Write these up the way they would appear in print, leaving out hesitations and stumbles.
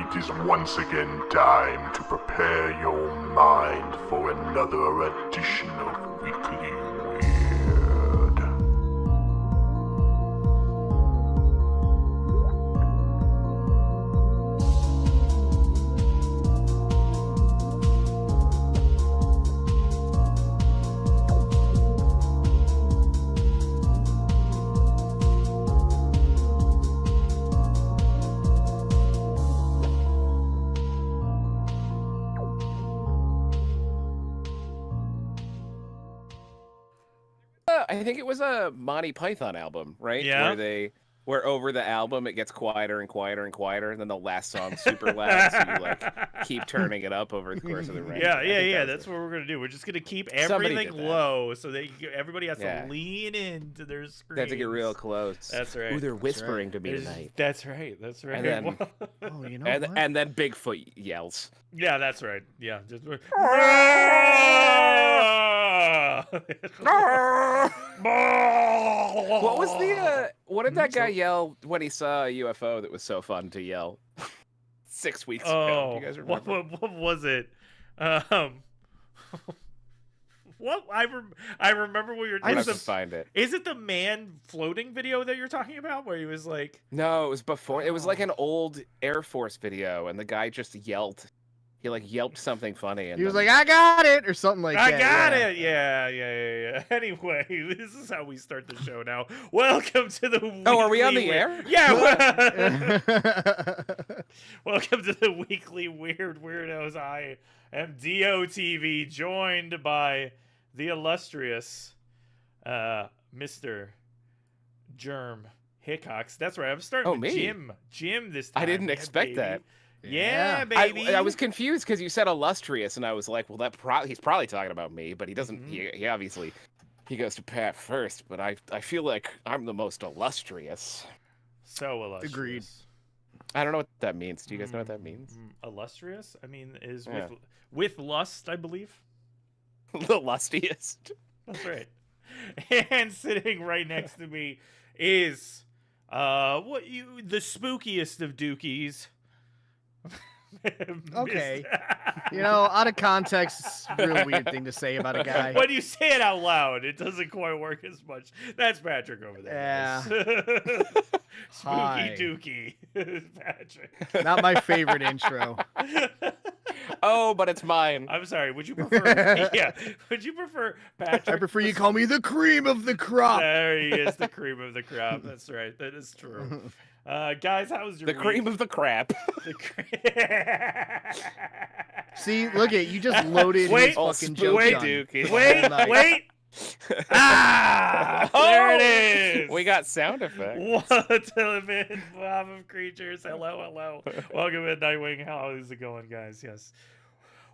It is once again time to prepare your mind for another edition of Weekly Weird. I think it was a Monty Python album, right? Yeah. Where over the album it gets quieter and quieter and quieter, and then the last song's super loud, so you like keep turning it up over the course of the record. Yeah. That's what we're gonna do. We're just gonna keep everything low so that everybody has to lean into their screen. They have to get real close. That's right. Ooh, they're whispering to me tonight. That's right. And then, and then Bigfoot yells. Yeah, that's right. Yeah, just. What was the what did that guy yell when he saw a UFO that was so fun to yell 6 weeks ago? Do you guys remember? What was it? What I remember what you're. I have to find it. Is it the man floating video that you're talking about, where he was like? No, it was before. It was like an old Air Force video, and the guy just yelled. He like yelped something funny, and he was like, "I got it," or something like that. I got it. Yeah. Anyway, this is how we start the show now. Welcome to the. Oh, are we on the air? Yeah. Welcome to the Weekly Weird Weirdos. I am DOTV, joined by the illustrious Mr. Germ Hickox. That's right. I'm starting with Jim this time. I didn't expect that. Yeah, baby. I was confused because you said illustrious, and I was like, well, he's probably talking about me, but he doesn't. He obviously he goes to Pat first, but I feel like I'm the most illustrious. So illustrious. Agreed. I don't know what that means. Do you guys know what that means? Illustrious? I mean, is with lust, I believe. The lustiest. That's right. And sitting right next to me is the spookiest of dookies. Okay. Out of context, it's a real weird thing to say about a guy. When you say it out loud, it doesn't quite work as much. That's Patrick over there. Yeah. Spooky dookie. Patrick. Not my favorite intro. Oh, but it's mine. I'm sorry. Would you prefer? Would you prefer Patrick? I prefer you call me the cream of the crop. There he is, the cream of the crop. That's right. That is true. Guys, how was your week? Cream of the crap? See, look at you just loaded his fucking joke. Wait. There it is. We got sound effects. What a man, blob of creatures. Hello. Welcome to Nightwing. How is it going, guys? Yes.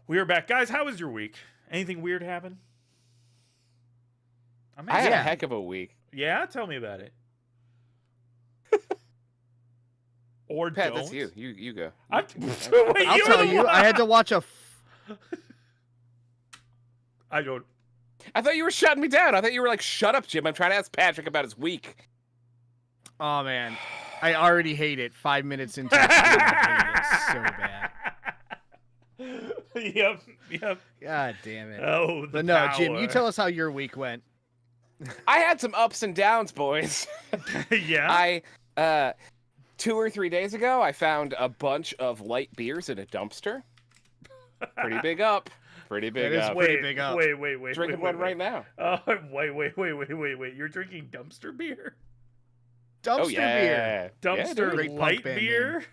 We are back. Guys, how was your week? Anything weird happen? I had a heck of a week. Yeah? Tell me about it. Or Pat, don't. that's you. You go. I'll tell you. I had to watch a. I don't. I thought you were shutting me down. I thought you were like, "Shut up, Jim. I'm trying to ask Patrick about his week." Oh man, I already hate it. 5 minutes into it, I hate it so bad. Yep. God damn it. Oh, but no, power. Jim, you tell us how your week went. I had some ups and downs, boys. Yeah. 2 or 3 days ago, I found a bunch of light beers in a dumpster. Pretty big up. Pretty big up. Pretty big up. Wait. Drinking one right now. Wait. You're drinking dumpster beer? Dumpster beer. Dumpster light beer?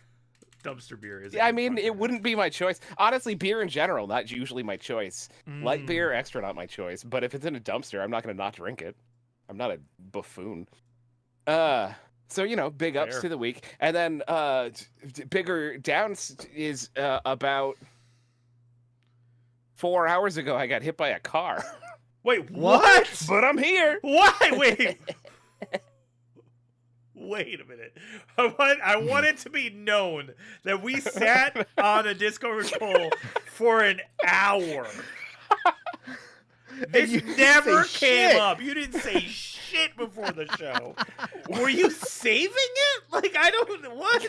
Dumpster beer is. Yeah, I mean, it wouldn't be my choice. Honestly, beer in general, not usually my choice. Light beer, extra not my choice. But if it's in a dumpster, I'm not going to not drink it. I'm not a buffoon. So, big ups to the week. And then bigger downs is about 4 hours ago, I got hit by a car. Wait, what? But I'm here. Why? Wait a minute. I want it to be known that we sat on a Discord call for an hour. This never came up. You didn't say shit before the show. Were you saving it? Like, I don't... What?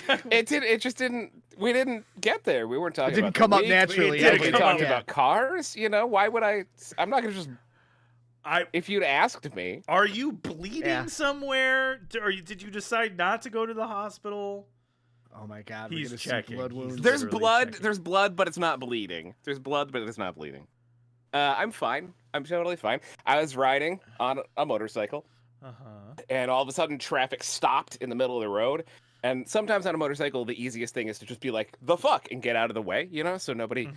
It just didn't. We didn't get there. We weren't talking. It didn't about come the up week. naturally. It didn't We come talked up. about cars. You know, why would I? I'm not gonna just. I If you'd asked me, Are you bleeding Yeah. somewhere? Did you decide not to go to the hospital? Oh my God, He's we're gonna see checking. blood He's wounds. there's literally blood. checking. There's blood, but it's not bleeding. There's blood, but it's not bleeding. I'm fine. I'm totally fine. I was riding on a motorcycle, and all of a sudden, traffic stopped in the middle of the road. And sometimes on a motorcycle, the easiest thing is to just be like, "The fuck," and get out of the way, you know, so nobody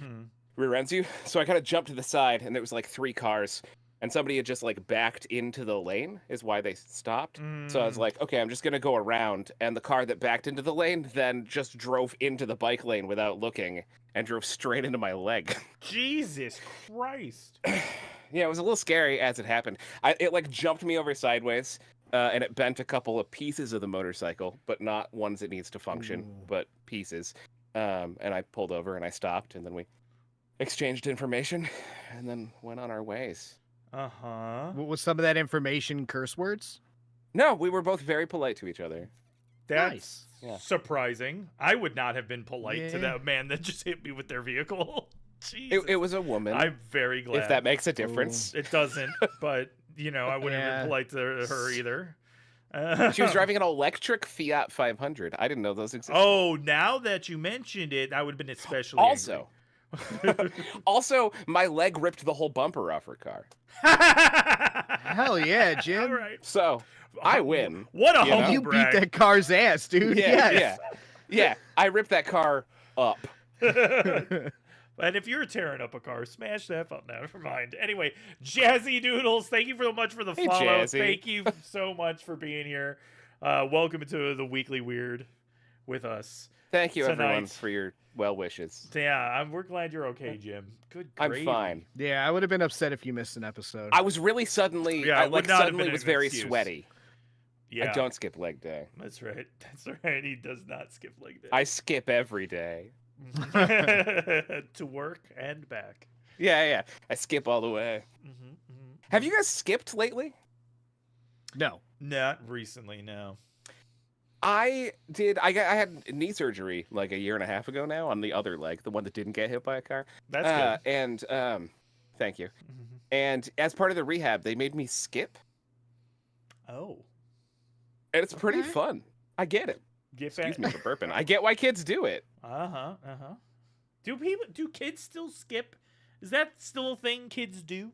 rear ends you. So I kind of jumped to the side, and there was like 3 cars. And somebody had just like backed into the lane is why they stopped. So I was like, okay, I'm just gonna go around. And the car that backed into the lane then just drove into the bike lane without looking and drove straight into my leg. Jesus Christ. Yeah, it was a little scary as it happened. It like jumped me over sideways, and it bent a couple of pieces of the motorcycle, but not ones it needs to function, but pieces. And I pulled over and I stopped, and then we exchanged information, and then went on our ways. What was some of that information? Curse words? No, we were both very polite to each other. That's Nice. Yeah. surprising. I would not have been polite to Yeah. that man that just hit me with their vehicle. Jesus. It was a woman. I'm very glad. If that makes a difference. It doesn't, but you know, I wouldn't have Yeah. been polite to her either. She was driving an electric Fiat 500. I didn't know those existed. Oh, now that you mentioned it, I would have been especially Also, also, my leg ripped the whole bumper off her car. Hell yeah, Jim. All right. So I win. What a You know? humble You beat brag. that car's ass, dude. Yeah, Yes. yeah. I ripped that car up. And if you're tearing up a car, smash that phone. Never mind. Anyway, Jazzy Doodles, thank you so much for the Hey, follow. Jazzy. Thank you so much for being here. Welcome to the Weekly Weird with us. Thank you, everyone, Tonight. for your well wishes. Yeah, we're glad you're okay, Jim. Good I'm gravy. fine. Yeah, I would have been upset if you missed an episode. I was really suddenly, Yeah, I it would like not have suddenly been was an very excuse. sweaty. Yeah, I don't skip leg day. That's right. That's right. He does not skip leg day. I skip every day. To work and back. Yeah. I skip all the way. Have you guys skipped lately? No. Not recently, no. I did. I had knee surgery like a year and a half ago now on the other leg, the one that didn't get hit by a car. That's good. And thank you. And as part of the rehab, they made me skip, Oh. and it's pretty Okay. fun. I get it. Get back. Excuse me for burping. I get why kids do it. Do kids still skip? Is that still a thing kids do?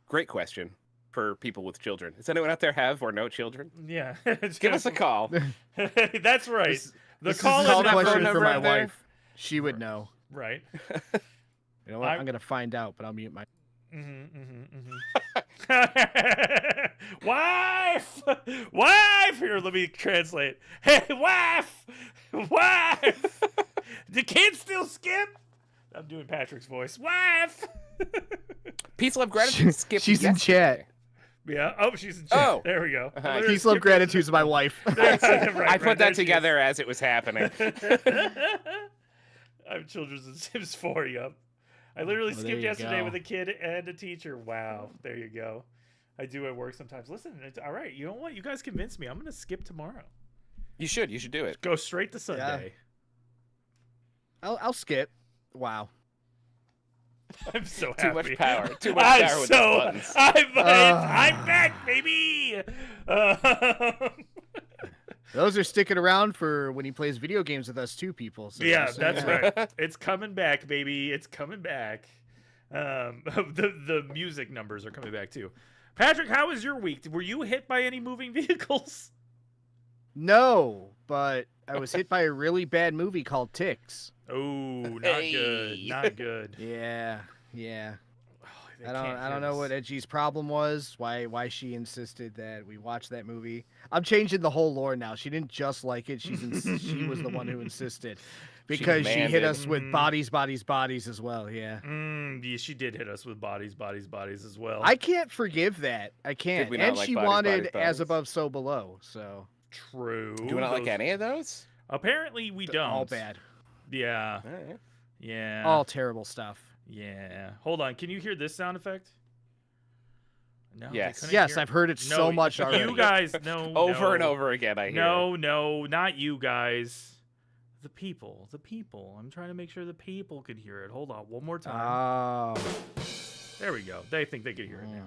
Great question for people with children. Does anyone out there have or know children? Yeah. Give us a call. That's right. This- The This call is a is number question number for my up there? wife. She would know. right. You know what? I'm gonna find out, but I'll mute my. Wife! Wife! Here, let me translate. Hey, wife! Wife! Do kids still skip? I'm doing Patrick's voice. Wife! Peace, love, gratitude. Skip. She's in chat. Yeah. Oh, she's in chat. Oh. There we go. Uh-huh. Peace, love, gratitude's my wife. I put that together as it was happening. I'm Children's and Sims 4, yup. I literally Well, there skipped you yesterday go. with a kid and a teacher. Wow. There you go. I do at work sometimes. Listen, it's all right. You know what? You guys convinced me. I'm going to skip tomorrow. You should do it. Go straight to Sunday. I'll skip. Wow. I'm so Too happy. much power. Too much power I'm with so, those buttons. I'm back, baby. Those are sticking around for when he plays video games with us too, people. So Yeah, just so that's you know. right. It's coming back, baby. It's coming back. The music numbers are coming back too. Patrick, how was your week? Were you hit by any moving vehicles? No, but I was hit by a really bad movie called Ticks. Oh, not good. Hey. Not good. Yeah. Oh, they I can't don't hear know us. what Edgy's problem was. Why she insisted that we watch that movie. I'm changing the whole lore now. She didn't just like it. She was the one who insisted because she hit demanded. us with bodies as well. Yeah. Yeah, she did hit us with bodies as well. I can't forgive that. I can't. we not And like she bodies, wanted bodies, as bodies? above, so below. So True. Do we not like Those- any of those? Apparently, we don't. all bad. Yeah. All right. Yeah. All terrible stuff. Yeah. Hold on. Can you hear this sound effect? No, Yes. they couldn't Yes, hear I've heard it so much already. You guys, no, Over and no. over again, I hear. No, not you guys. The people. I'm trying to make sure the people could hear it. Hold on, one more time. Oh. There we go. They think they could hear it now.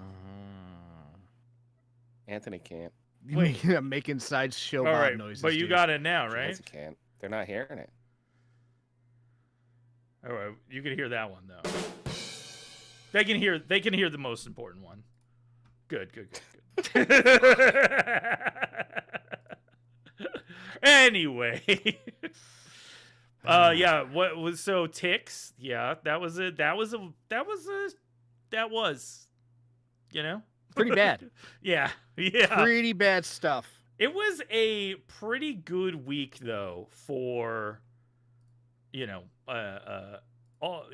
Anthony can't. Making side show All Bob right, noises. but you dude. got it now, He right? can't. They're not hearing it. All right, you can hear that one though. They can hear the most important one. Good. Anyway. Yeah, what was so ticks? Yeah, that was, you know? Pretty bad. Yeah. Pretty bad stuff. It was a pretty good week though for, you know, all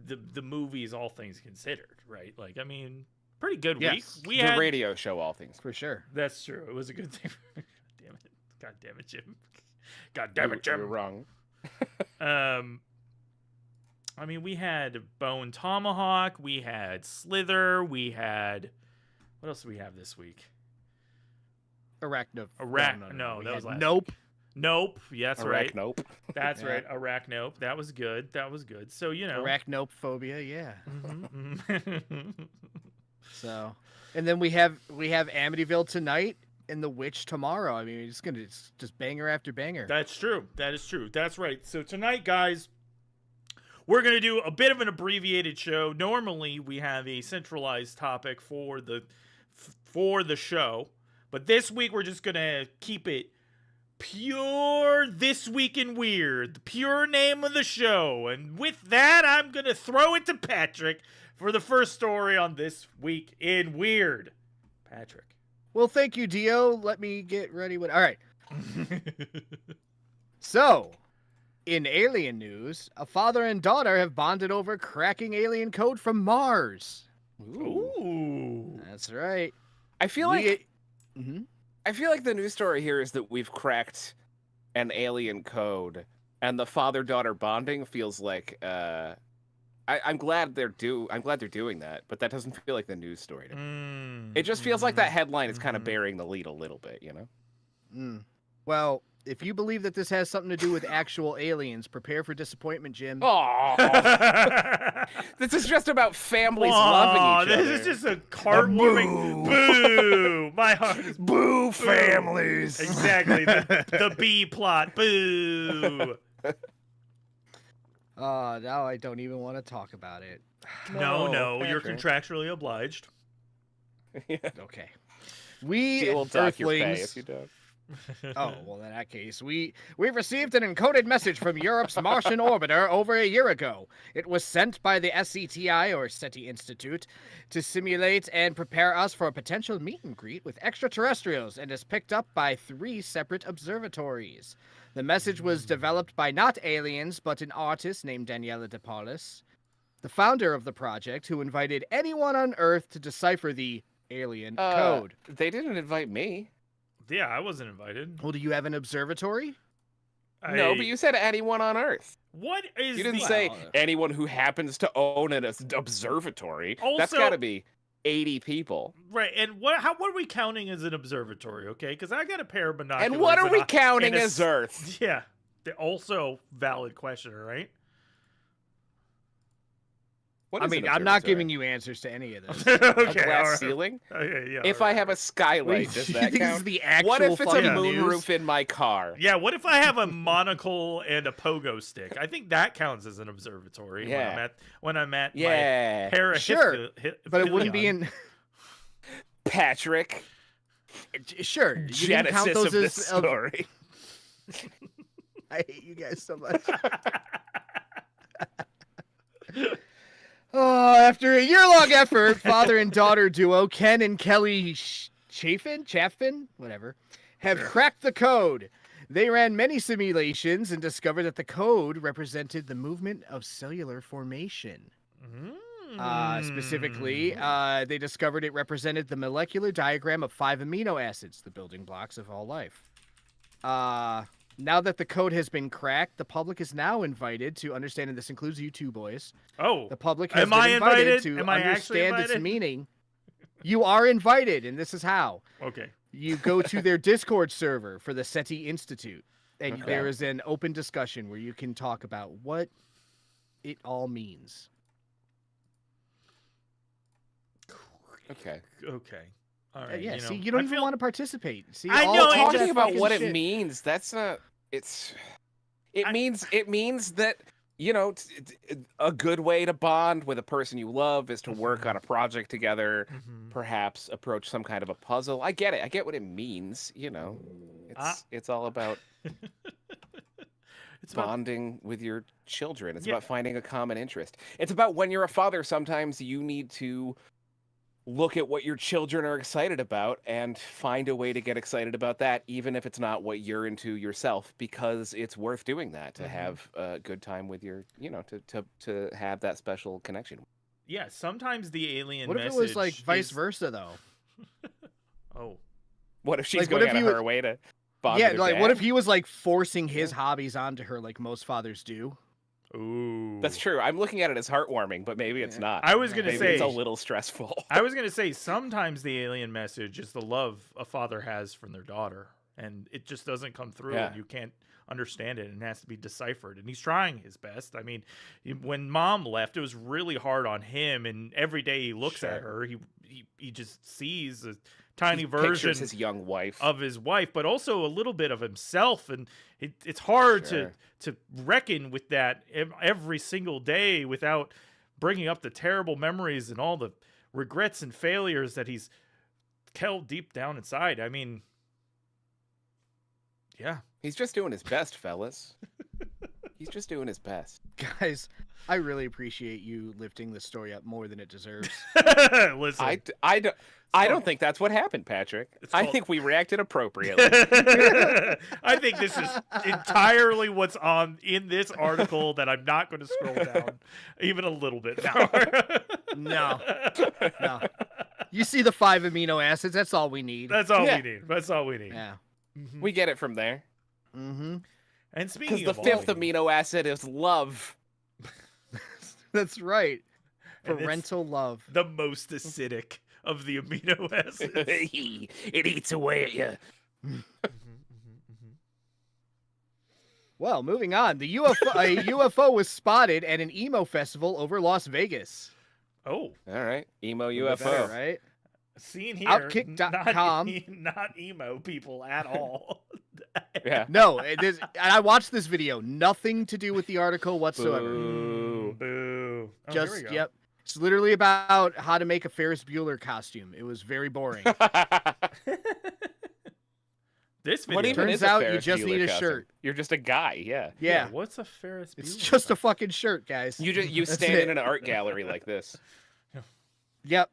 the movies, all things considered, right? Like, I mean, pretty good Yes. week. We The had radio show, all things. For sure. That's true. It was a good thing. God damn it, Jim. God damn it, Jim. You're wrong. I mean, we had Bone Tomahawk, we had Slither, we had, what else do we have this week? Arachno. No, We that was had last Nope. Nope. Yeah, that's right. Nope. That's Yeah. right. Arachnope. That was good. So, you know. Arachnophobia, yeah. Mhm. So, and then we have Amityville tonight and The Witch tomorrow. I mean, it's just banger after banger. That's true. That is true. That's right. So tonight, guys, we're going to do a bit of an abbreviated show. Normally, we have a centralized topic for the show, but this week we're just going to keep it pure This Week in Weird, the pure name of the show. And with that, I'm going to throw it to Patrick for the first story on This Week in Weird. Patrick. Well, thank you, Dio. Let me get ready with. All right. So, in alien news, a father and daughter have bonded over cracking alien code from Mars. Ooh. That's right. I feel like Mhm. I feel like the news story here is that we've cracked an alien code, and the father-daughter bonding feels like I'm glad they're doing that, but that doesn't feel like the news story to me. It just feels like that headline is kind of bearing the lead a little bit, you know? Mm. Well, if you believe that this has something to do with actual aliens, prepare for disappointment, Jim. Oh, this is just about families loving each other. This is just a heartwarming boo. My heart is Boo families. exactly the B plot. Boo. Now I don't even want to talk about it. No, you're Patrick. contractually obliged. Okay. We We'll dock your pay Earthlings. if you don't. Oh, well, in that case, we've received an encoded message from Europe's Martian orbiter over a year ago. It was sent by the SETI, or SETI Institute, to simulate and prepare us for a potential meet and greet with extraterrestrials, and is picked up by 3 separate observatories. The message was developed by not aliens, but an artist named Daniela De Paulus, the founder of the project, who invited anyone on Earth to decipher the alien code. They didn't invite me. Yeah, I wasn't invited. Well, do you have an observatory? No, but you said anyone on Earth. What is You didn't the... say anyone who happens to own an observatory. That's Also- got to be 80 people. Right, and what are we counting as an observatory, okay? Because I got a pair of binoculars. And what are we a- counting and a as Earth? Yeah, they're also valid question, right? What I is an mean, I'm not observatory? giving you answers to any of this. A Okay, glass all right. ceiling? Okay, yeah. If all I right. have a skylight, does that This is count? the actual What if it's a fucking moonroof news? in my car? Yeah, what if I have a monocle and a pogo stick? I think that counts as an observatory Yeah. when I'm at Yeah. my para Sure, but it wouldn't be in. Patrick, Sure, you can count genesis those of this as. story. I hate you guys so much. Oh, after a year-long effort, father and daughter duo Ken and Kelly Chaffin, whatever, have cracked the code. They ran many simulations and discovered that the code represented the movement of cellular formation. Specifically, they discovered it represented the molecular diagram of 5 amino acids, the building blocks of all life. Now that the code has been cracked, the public is now invited to understand, and this includes you two boys. Oh, The public has Am been I invited invited? to Am I actually understand its invited? meaning. You are invited, and this is how. Okay. You go to their Discord server for the SETI Institute, and Okay. there is an open discussion where you can talk about what it all means. Okay. Okay. All right. Yeah, you know, see, you don't I even feel- want to participate. See, I all know, that Talking about fucking what shit. it means, that's not. It I- means that a good way to bond with a person you love is to work on a project together. Mhm. Perhaps approach some kind of a puzzle. I get it. I get what it means. It's all about It's about bonding with your children. It's Yeah. about finding a common interest. It's about when you're a father, sometimes you need to look at what your children are excited about and find a way to get excited about that, even if it's not what you're into yourself, because it's worth doing that to have a good time with your, to have that special connection. yeah. Sometimes the alien. What if it was like message vice is- versa, though? Oh. What if she's Like, what going if out he of was- her way to bond Yeah, with her like what dad? if he was like forcing his hobbies onto her, like most fathers do? Ooh. That's true. I'm looking at it as heartwarming, but maybe it's Yeah. not. I was gonna Maybe say. it's a little stressful. I was gonna say sometimes the alien message is the love a father has from their daughter, and it just doesn't come through, Yeah. and you can't understand it, and it has to be deciphered. And he's trying his best. I mean, when mom left, it was really hard on him, and every day he looks at Sure. her, he just sees a tiny He version pictures his young wife. of his wife, but also a little bit of himself, and it's hard Sure. to reckon with that every single day without bringing up the terrible memories and all the regrets and failures that he's held deep down inside. I mean, yeah. He's just doing his best, fellas. He's just doing his best. Guys, I really appreciate you lifting this story up more than it deserves. Listen, I don't think that's what happened, Patrick. It's I called- think we reacted appropriately. I think this is entirely what's on in this article that I'm not going to scroll down even a little bit now. No. No. You see the 5 amino acids, that's all we need. That's all Yeah. we need. That's all we need. Yeah. Mhm. We get it from there. Mm-hmm. And Because speaking the of all fifth we need- amino acid is love. That's right. And it's Parental love. the most acidic of the amino acids. It eats away at you. Well, moving on. A UFO was spotted at an emo festival over Las Vegas. Oh, All right. Emo Little bit UFO. better, right? seen here. Outkick.com. Not emo people at all. Yeah. No, I watched this video. Nothing to do with the article whatsoever. Boo. Boo. Oh, here we Just go. yep. It's literally about how to make a Ferris Bueller costume. It was very boring. This video. What even Turns is a out you Ferris just Bueller need a costume? shirt. You're just a guy, yeah. Yeah, What's a Ferris Bueller? it's just a fucking shirt, guys. You That's stand it. in an art gallery like this. Yep.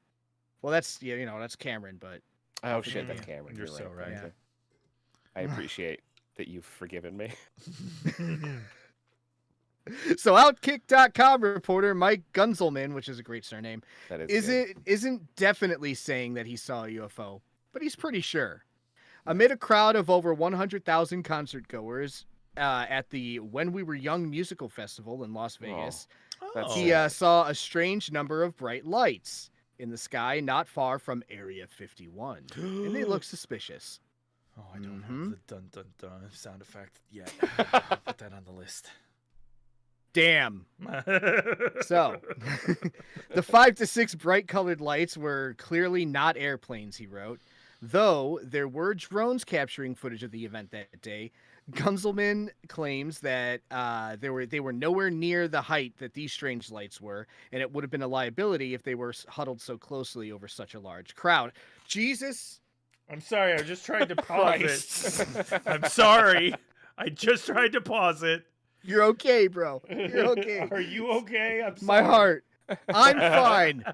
Well, that's that's Cameron, but Oh shit, that's Yeah, Cameron. you're You're so right. Okay. I appreciate that you've forgiven me. so Outkick.com reporter Mike Gunzelman, which is a great surname, That is good. isn't definitely saying that he saw a UFO, but he's pretty sure. Amid a crowd of over 100,000 concert goers at the When We Were Young musical festival in Las Vegas, That's he sad. saw a strange number of bright lights in the sky not far from Area 51, and they look suspicious. Oh, I don't Mhm. have the dun dun dun sound effect yet. I'll put that on the list. Damn. So, the 5 to 6 bright colored lights were clearly not airplanes, he wrote. Though there were drones capturing footage of the event that day, Gunzelman claims that they were nowhere near the height that these strange lights were, and it would have been a liability if they were huddled so closely over such a large crowd. Jesus. I'm sorry, I just tried to pause it. Christ. I'm sorry. I just tried to pause it. You're okay, bro. You're okay. Are you okay? I'm sorry. My heart. I'm fine.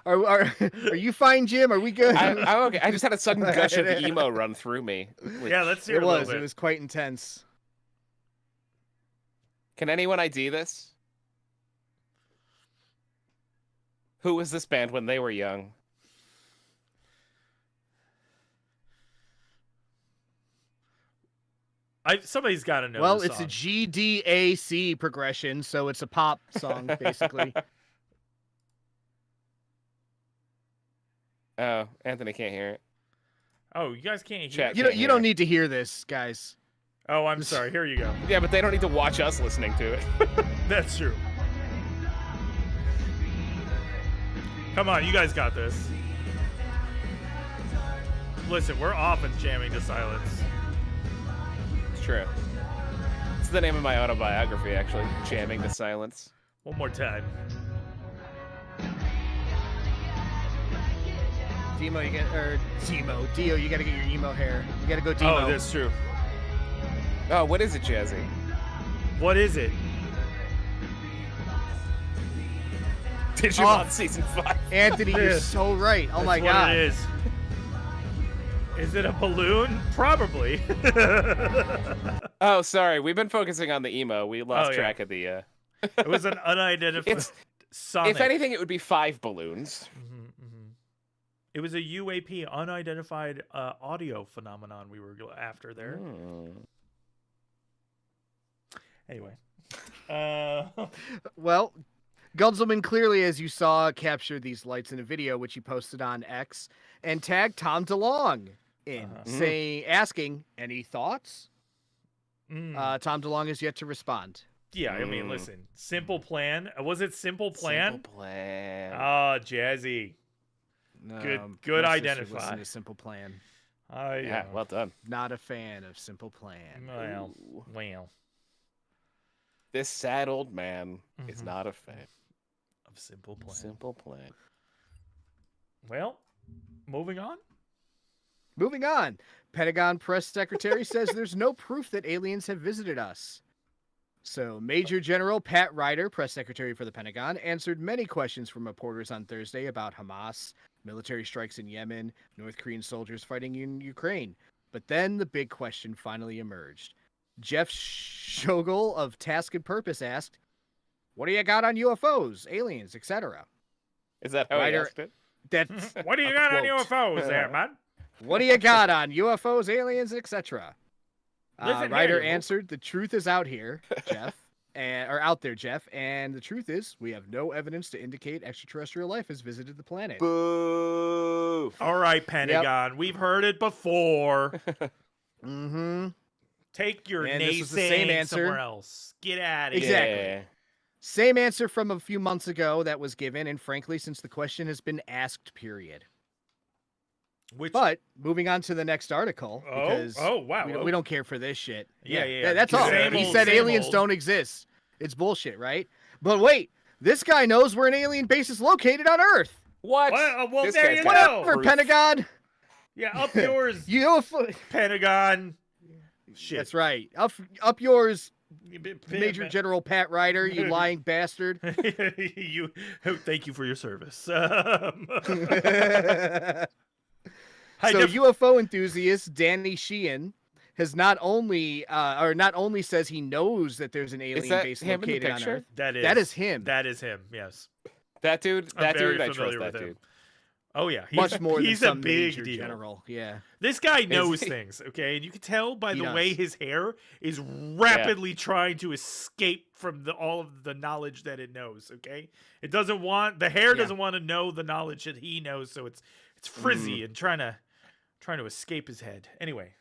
Are you fine, Jim? Are we good? I'm okay. I just had a sudden gush of emo run through me. Yeah, let's hear It a little was. bit. It was quite intense. Can anyone ID this? Who was this band when they were young? Somebody's got to know. Well, the it's song. a GDAC progression, so it's a pop song, basically. Oh, Anthony can't hear it. Oh, you guys can't hear. Chat. You don't need to hear this, guys. Oh, I'm sorry. Here you go. Yeah, but they don't need to watch us listening to it. That's true. Come on, you guys got this. Listen, we're often jamming to silence. It's true. It's the name of my autobiography, actually. Jamming to Silence. One more time. Dio, you gotta get your emo hair. You gotta go Demo. Oh, that's true. Oh, what is it, Jazzy? What is it? Digimon Season 5. Anthony, you're so right. Oh my That's what god. it is. Is it a balloon? Probably. Oh, sorry. We've been focusing on the emo. We lost track of the... It was an unidentified Sonic. If anything, it would be 5 balloons. It was a UAP, unidentified audio phenomenon we were after there. Anyway. Well, Gunzelman clearly, as you saw, captured these lights in a video, which he posted on X, and tagged Tom DeLonge in, asking, any thoughts? Tom DeLonge is yet to respond. Yeah, I mean, listen, Simple Plan. Was it Simple Plan? Simple Plan. Oh, Jazzy. Good identify. Listen to Simple Plan. Yeah, well done. Not a fan of Simple Plan. Well. This sad old man is not a fan Of Simple Plan. Simple Plan. Well, moving on. Moving on. Pentagon press secretary says there's no proof that aliens have visited us. So, Major General Pat Ryder, press secretary for the Pentagon, answered many questions from reporters on Thursday about Hamas, military strikes in Yemen, North Korean soldiers fighting in Ukraine. But then the big question finally emerged. Jeff Schogel of Task and Purpose asked, "What do you got on UFOs, aliens, etc.?" Is that how Ryder, I asked it? That's What do you got on quote. UFOs there, man? What do you got on UFOs, aliens, etc.? Listen Ryder here, you- answered, "The truth is out here, Jeff, or out there, Jeff. And the truth is, we have no evidence to indicate extraterrestrial life has visited the planet." Boo! All right, Pentagon. We've heard it before. Mm-hmm. Take your And this was the same naysaying answer. somewhere else. Get out of Exactly. here. Yeah. Same answer from a few months ago that was given, and frankly, since the question has been asked, period. But moving on to the next article, because wow. we don't care for this shit. Yeah. That's all. Same He old, said same aliens old. don't exist. It's bullshit, right? But wait, this guy knows where an alien base is located on Earth. What? Well, This there guy's you got go. Whatever, proof. Pentagon. Yeah, up yours, UFO. Pentagon. Shit. That's right. Up yours, Major General Pat Ryder, you lying bastard. Thank you for your service. So UFO enthusiast Danny Sheehan has not only says he knows that there's an alien that base him in the located on picture? Earth. That is him. That is him. Yes. That dude, I'm very I trust familiar that with him. dude. Oh yeah, Much more he's than a some big major deal. general. Yeah. This guy knows he? things, okay, and you can tell by He the does. way his hair is rapidly trying to escape from all of the knowledge that it knows. Okay, it doesn't want the hair doesn't want to know the knowledge that he knows, so it's frizzy and trying to escape his head. Anyway,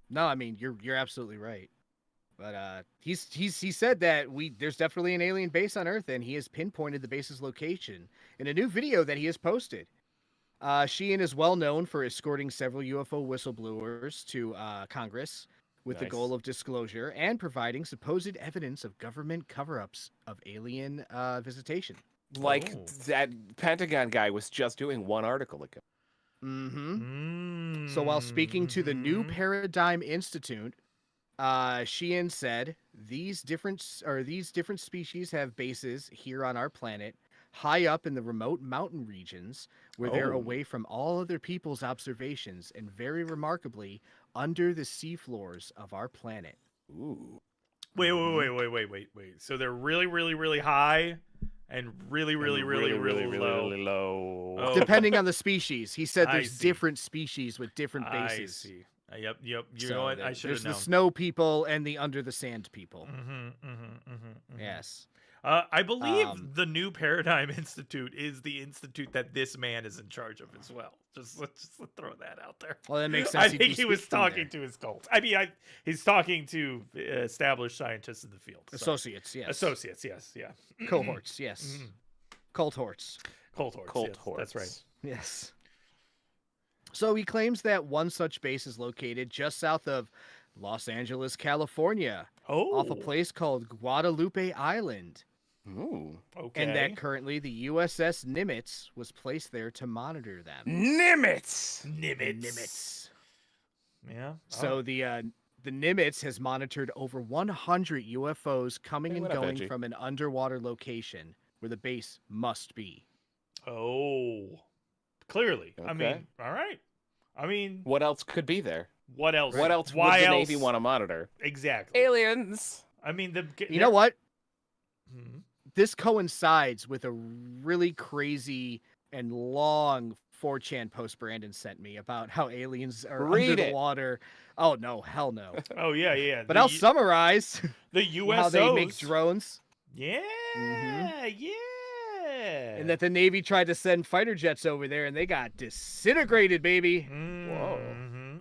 No, I mean you're absolutely right. But he said that there's definitely an alien base on Earth, and he has pinpointed the base's location in a new video that he has posted. Sheehan is well known for escorting several UFO whistleblowers to Congress with the Nice. goal of disclosure and providing supposed evidence of government cover-ups of alien visitation. Like Oh. that Pentagon guy was just doing one article ago. Mm-hmm. So while speaking to the New Paradigm Institute, Sheehan said these different species have bases here on our planet, high up in the remote mountain regions where they're Oh. away from all other people's observations, and very remarkably, under the seafloors of our planet. Ooh. Wait. So they're really, really, really high, and really, really, really, really low. really low. Oh. Depending on the species, he said I there's see. different species with different I bases. see. Yep. You So know what? I should there's have known. the snow people and the under the sand people. Mm-hmm. Yes. I believe the New Paradigm Institute is the institute that this man is in charge of as well. Let's throw that out there. Well, that makes sense. I think he was talking to his cult. I mean, he's talking to established scientists in the field. Associates, yes. Associates, yes, yeah. Cohorts, yes. Cohorts. Cohorts. That's right. Yes. So he claims that one such base is located just south of Los Angeles, California, off a place called Guadalupe Island. Ooh. Okay. And that currently the USS Nimitz was placed there to monitor them. Nimitz. Yeah. So the Nimitz has monitored over 100 UFOs coming and going from an underwater location where the base must be. Oh. Clearly. Okay. I mean, all right. I mean, what else could be there? What else? What else Why would the else? Navy want to monitor? Exactly. Aliens. I mean, you know what? Hmm. This coincides with a really crazy and long 4chan post Brandon sent me about how aliens are under the water. Oh, no. Hell no. Oh, yeah. But I'll summarize the USOs. how they make drones. Yeah, yeah. And that the Navy tried to send fighter jets over there and they got disintegrated, baby. Whoa.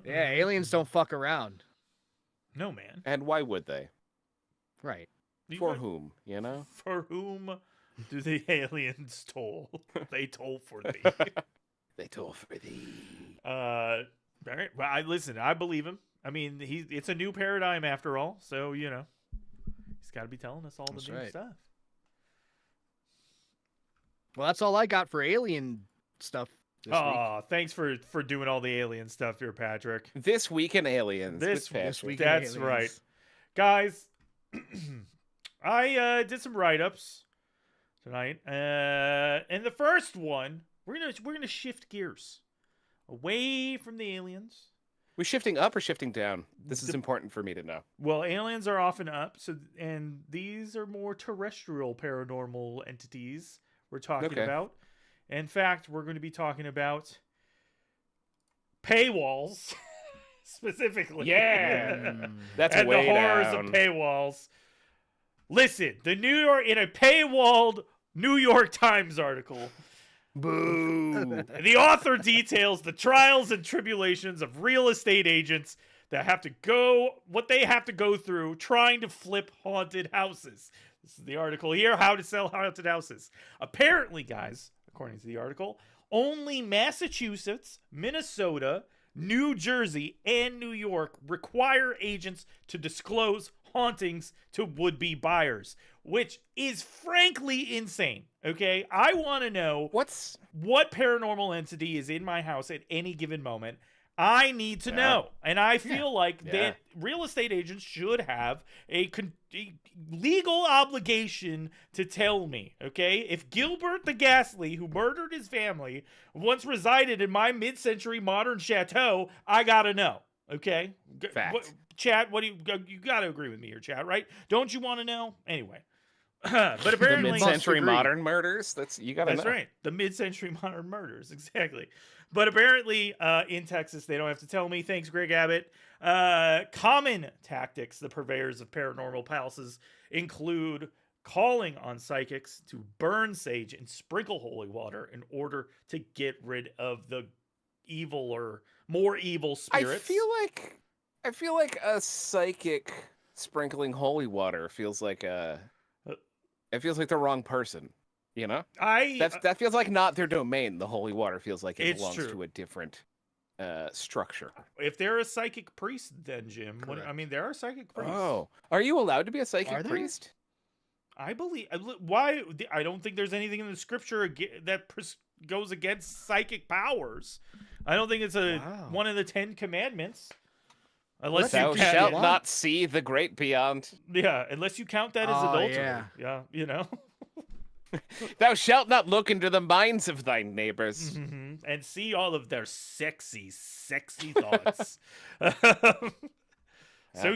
Yeah, aliens don't fuck around. No, man. And why would they? Right. For whom, you know? For whom do the aliens toll? They toll for thee. They toll for thee. All right. Well, I believe him. I mean, it's a new paradigm after all. So, you know, he's got to be telling us all the new stuff. Well, that's all I got for alien stuff this week. Thanks for doing all the alien stuff here, Patrick. This week in aliens. This week. That's right. Guys, I did some write-ups tonight. And the first one, we're gonna shift gears away from the aliens. We shifting up or shifting down? This is important for me to know. Well, aliens are often up, and these are more terrestrial paranormal entities we're talking about. In fact, we're going to be talking about paywalls specifically. Yeah, that's and way the horrors down. of paywalls. Listen, in a paywalled New York Times article. Boo. The author details the trials and tribulations of real estate agents that have to go through trying to flip haunted houses. This is the article here, How to Sell Haunted Houses. Apparently, guys, according to the article, only Massachusetts, Minnesota, New Jersey, and New York require agents to disclose hauntings to would-be buyers, which is frankly insane. Okay, I want to know what paranormal entity is in my house at any given moment. I need to know, and I feel like that real estate agents should have a legal obligation to tell me. Okay, if Gilbert the Ghastly, who murdered his family, once resided in my mid-century modern chateau, I gotta know. Okay, chat. What do you gotta agree with me here, chat? Right? Don't you want to know? Anyway. But apparently, the mid-century modern murders. That's right. The mid-century modern murders, exactly. But apparently, in Texas, they don't have to tell me. Thanks, Greg Abbott. Common tactics the purveyors of paranormal houses include calling on psychics to burn sage and sprinkle holy water in order to get rid of the evil or more evil spirits. I feel like a psychic sprinkling holy water feels like it feels like the wrong person, you know? That feels like not their domain. The holy water feels like it belongs to a different structure. If they're a psychic priest, then Jim, there are psychic priests. Oh, are you allowed to be a psychic priest? I believe. Why? I don't think there's anything in the scripture that goes against psychic powers. I don't think it's one of the 10 commandments. Unless thou shalt not see the great beyond. Yeah, unless you count that as adultery. Yeah, you know. Thou shalt not look into the minds of thy neighbors. And see all of their sexy, sexy thoughts. So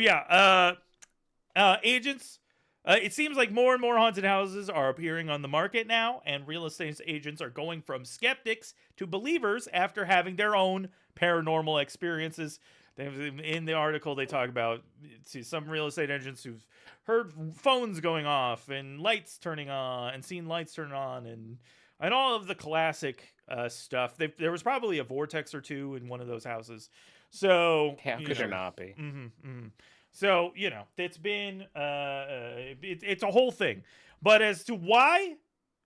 agents, it seems like more and more haunted houses are appearing on the market now, and real estate agents are going from skeptics to believers after having their own paranormal experiences. In the article, they talk about some real estate agents who've heard phones going off and lights turning on and seen lights turn on and all of the classic stuff. There was probably a vortex or two in one of those houses. So How could there not be? So it's been it's a whole thing. But as to why,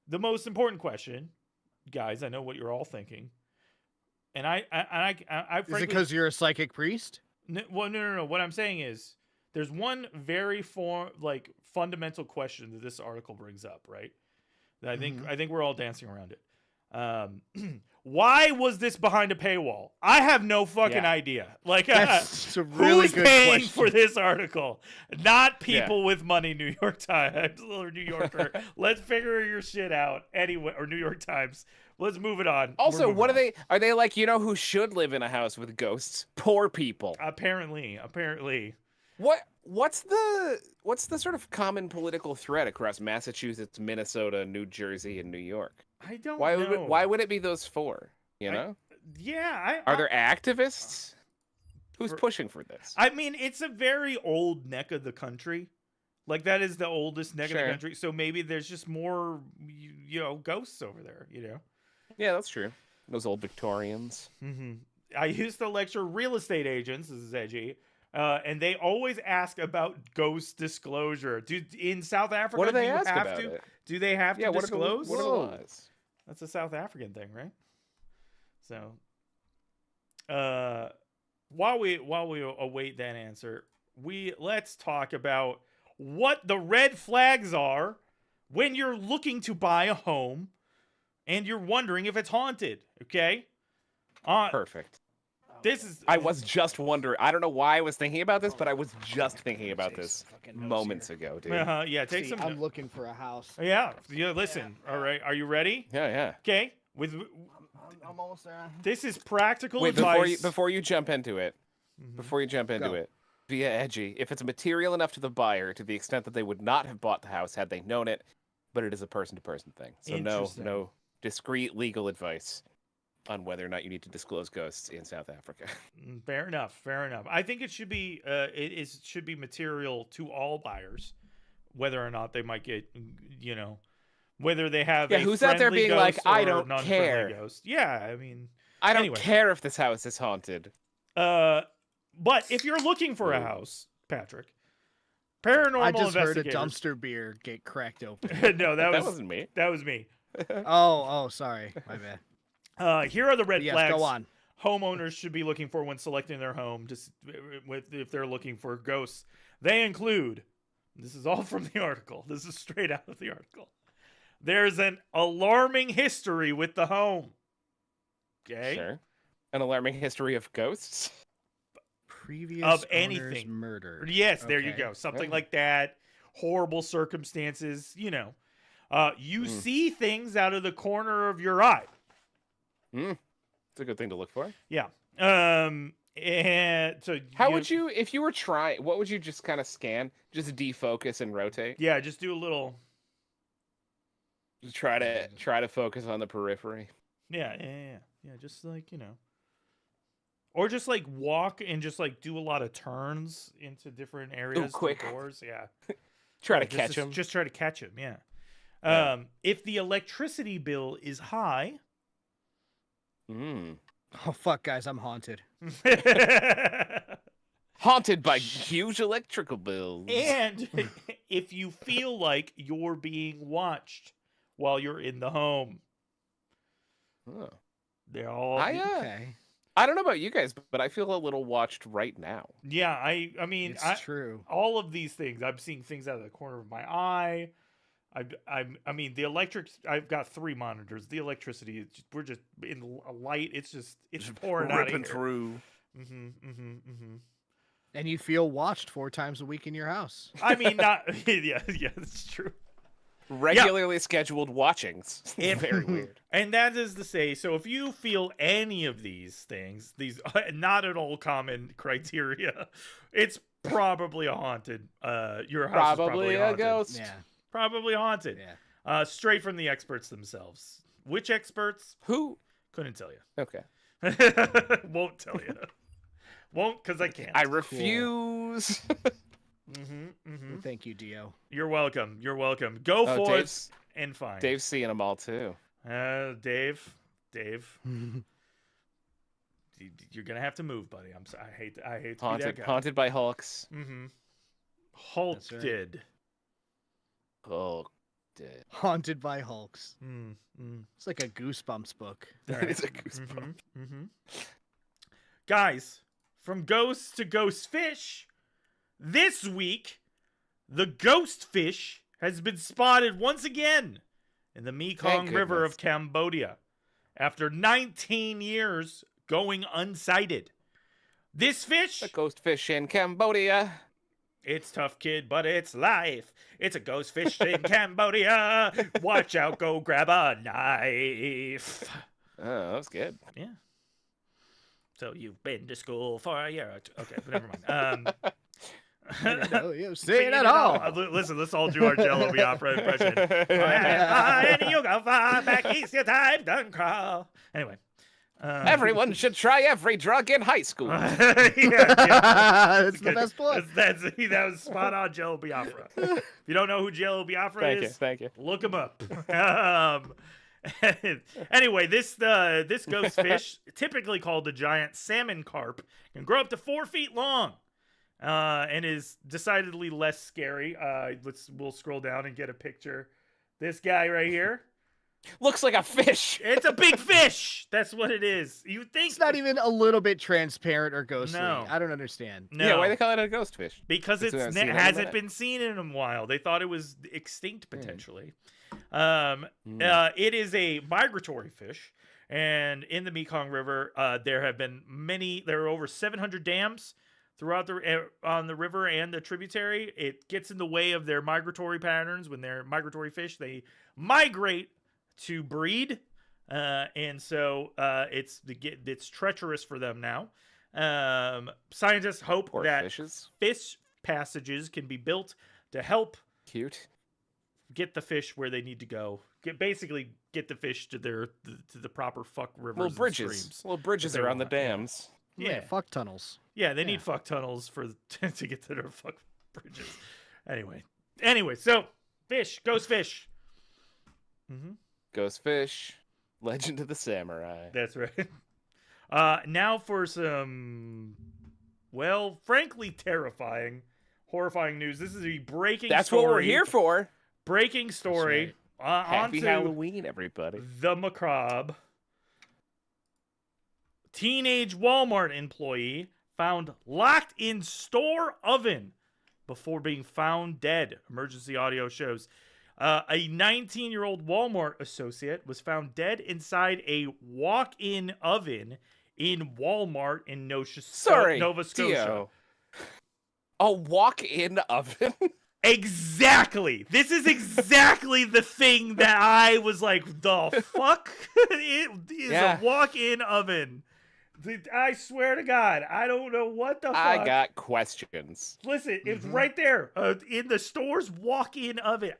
the most important question, guys, I know what you're all thinking. And I Is it because you're a psychic priest? No. What I'm saying is, there's one very fundamental question that this article brings up, right? That I think we're all dancing around it. Why was this behind a paywall? I have no fucking idea. Like, that's a really who's good paying question for this article? Not people with money. New York Times or New Yorker. Let's figure your shit out anyway. Or New York Times. Let's move it on. Also, what are they like? You know who should live in a house with ghosts? Poor people. Apparently. What's the sort of common political thread across Massachusetts, Minnesota, New Jersey, and New York? I don't know. Why would it be those four? You know? Are there activists? Who's pushing for this? I mean, it's a very old neck of the country. Like, that is the oldest neck of the country. So maybe there's just more, ghosts over there, Yeah, that's true. Those old Victorians. I used to lecture real estate agents. This is edgy. And they always ask about ghost disclosure. In South Africa, what do they ask about it? Do they have to disclose? What are the laws? That's a South African thing, right? So, while we await that answer, let's talk about what the red flags are when you're looking to buy a home and you're wondering if it's haunted. Okay. Perfect. I was just wondering. I don't know why I was thinking about this, but I was just thinking about this moments ago, dude. Take some. I'm looking for a house. Yeah. Listen. All right. Are you ready? Yeah. Okay. I'm almost there. This is practical advice. Before you jump into it, be edgy. If it's material enough to the buyer, to the extent that they would not have bought the house had they known it, but it is a person-to-person thing. So no discreet legal advice on whether or not you need to disclose ghosts in South Africa. Fair enough. I think it should be should be material to all buyers, whether or not they might get, whether they have who's out there being like, I don't care. Ghost. Yeah, I mean, I don't care if this house is haunted. But if you're looking for a house, Patrick, paranormal I just heard a investigators. dumpster beer get cracked open. No, that wasn't me. That was me. Oh, sorry, my bad. Here are the red flags go on. homeowners should be looking for when selecting their home, just if they're looking for ghosts. They include, this is all from the article. This is straight out of the article. There's an alarming history with the home. Okay. Sure. An alarming history of ghosts? Previous of anything anything murdered. Yes, there you go. Something like that. Horrible circumstances, You see things out of the corner of your eye. It's a good thing to look for. Yeah. And so how would you, if you were trying, what would you just kind of scan? Just defocus and rotate? Yeah, just do a little. Just try to focus on the periphery. Yeah. Just like, or just like walk and just like do a lot of turns into different areas. Quick doors. Yeah. Try to catch him. Just try to catch him. Yeah. If the electricity bill is high. Oh fuck, guys, I'm haunted. Haunted by huge electrical bills. And if you feel like you're being watched while you're in the home. Oh. They're all okay. I don't know about you guys, but I feel a little watched right now. Yeah, I mean, it's true. All of these things, I'm seeing things out of the corner of my eye. I mean, the electric. I've got 3 monitors. The electricity, we're just in a light. It's pouring out of here. Through. And you feel watched 4 times a week in your house. I mean, not. Yeah, that's true. Regularly scheduled watchings. Very weird. And that is to say, so if you feel any of these things, these not at all common criteria, it's probably a haunted. Your house is probably a haunted. Ghost. Yeah. Probably haunted. Yeah. Straight from the experts themselves. Which experts? Who? Couldn't tell you. Okay. Won't tell you. Won't because I can't. I refuse. Thank you, Dio. You're welcome. You're welcome. Go Oh, forth Dave's- and find. Dave's seeing them all too. Dave, you're gonna have to move, buddy. I hate to be that guy. Haunted by Hulks. Hulk That's right. did. Hulk did. Haunted by Hulks. Mm. It's like a Goosebumps book. It's a goosebump. Guys, from ghosts to ghost fish, this week, the ghost fish has been spotted once again in the Mekong Thank River goodness. of Cambodia after 19 years going unsighted. This fish, The ghost fish in Cambodia. it's tough, kid, but it's life. It's a ghost fish in Cambodia. Watch out, go grab a knife. Oh, that was good. Yeah. So you've been to school for a year or two. Okay, but never mind. Oh, you say it at all. Listen, let's all do our Jello Biafra impression. And you go far back east, your time done crawl. Anyway. Everyone should try every drug in high school. That's the best one. That was spot on Jello Biafra. If you don't know who Jello Biafra is, Thank you. look him up. Anyway, this ghost fish, typically called the giant salmon carp, can grow up to 4 feet long. And is decidedly less scary. We'll scroll down and get a picture. This guy right here. Looks like a fish. It's a big fish. That's what it is. You think It's not even a little bit transparent or ghostly. No. I don't understand. No, Yeah, why they call it a ghost fish? because That's it what I've seen in a hasn't minute. been seen in a while. They thought it was extinct potentially. Hmm. It is a migratory fish, and in the Mekong River, there have been many. There are over 700 dams throughout on the river and the tributary. It gets in the way of their migratory patterns. When they're migratory fish, they migrate to breed, and so it's treacherous for them now. Scientists hope Poor that fishes. fish passages can be built to help Cute. get the fish where they need to go. Basically get the fish to the proper fuck rivers Little and bridges. streams. Little bridges they around the want, yeah. dams. Yeah. Fuck tunnels. Yeah, they need fuck tunnels to get to their fuck bridges. Anyway, so ghost fish. Ghost fish. Legend of the Samurai. That's right. Now for some, well, frankly terrifying, horrifying news. This is a breaking That's story. what we're here for. Breaking story. Happy Onto Halloween, everybody. the macabre. Teenage Walmart employee found locked in store oven before being found dead. Emergency audio shows. A 19-year-old Walmart associate was found dead inside a walk-in oven in Walmart in Nova Scotia. Dio. A walk-in oven? Exactly. This is exactly the thing that I was like, the fuck? It is a walk-in oven. I swear to God, I don't know what the fuck. I got questions. Listen, it's right there in the store's walk-in oven.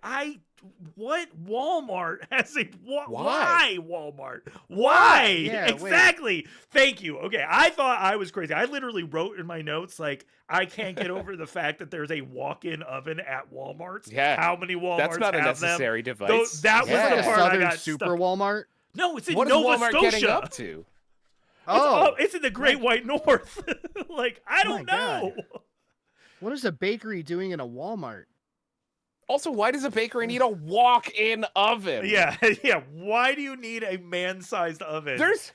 What Walmart has a why Walmart? Why? Yeah, exactly. Thank you. Okay, I thought I was crazy. I literally wrote in my notes like I can't get over the fact that there's a walk-in oven at Walmart's. Yeah. How many Walmarts That's not a have them? necessary device. That was the Like a part I Southern got Super stuck. Walmart. No, it's in What is Nova Walmart Scotia. getting up to? It's in the Great White North. Like, I don't my God. know. What is a bakery doing in a Walmart? Also, why does a bakery need a walk-in oven? Yeah. Why do you need a man-sized oven? There's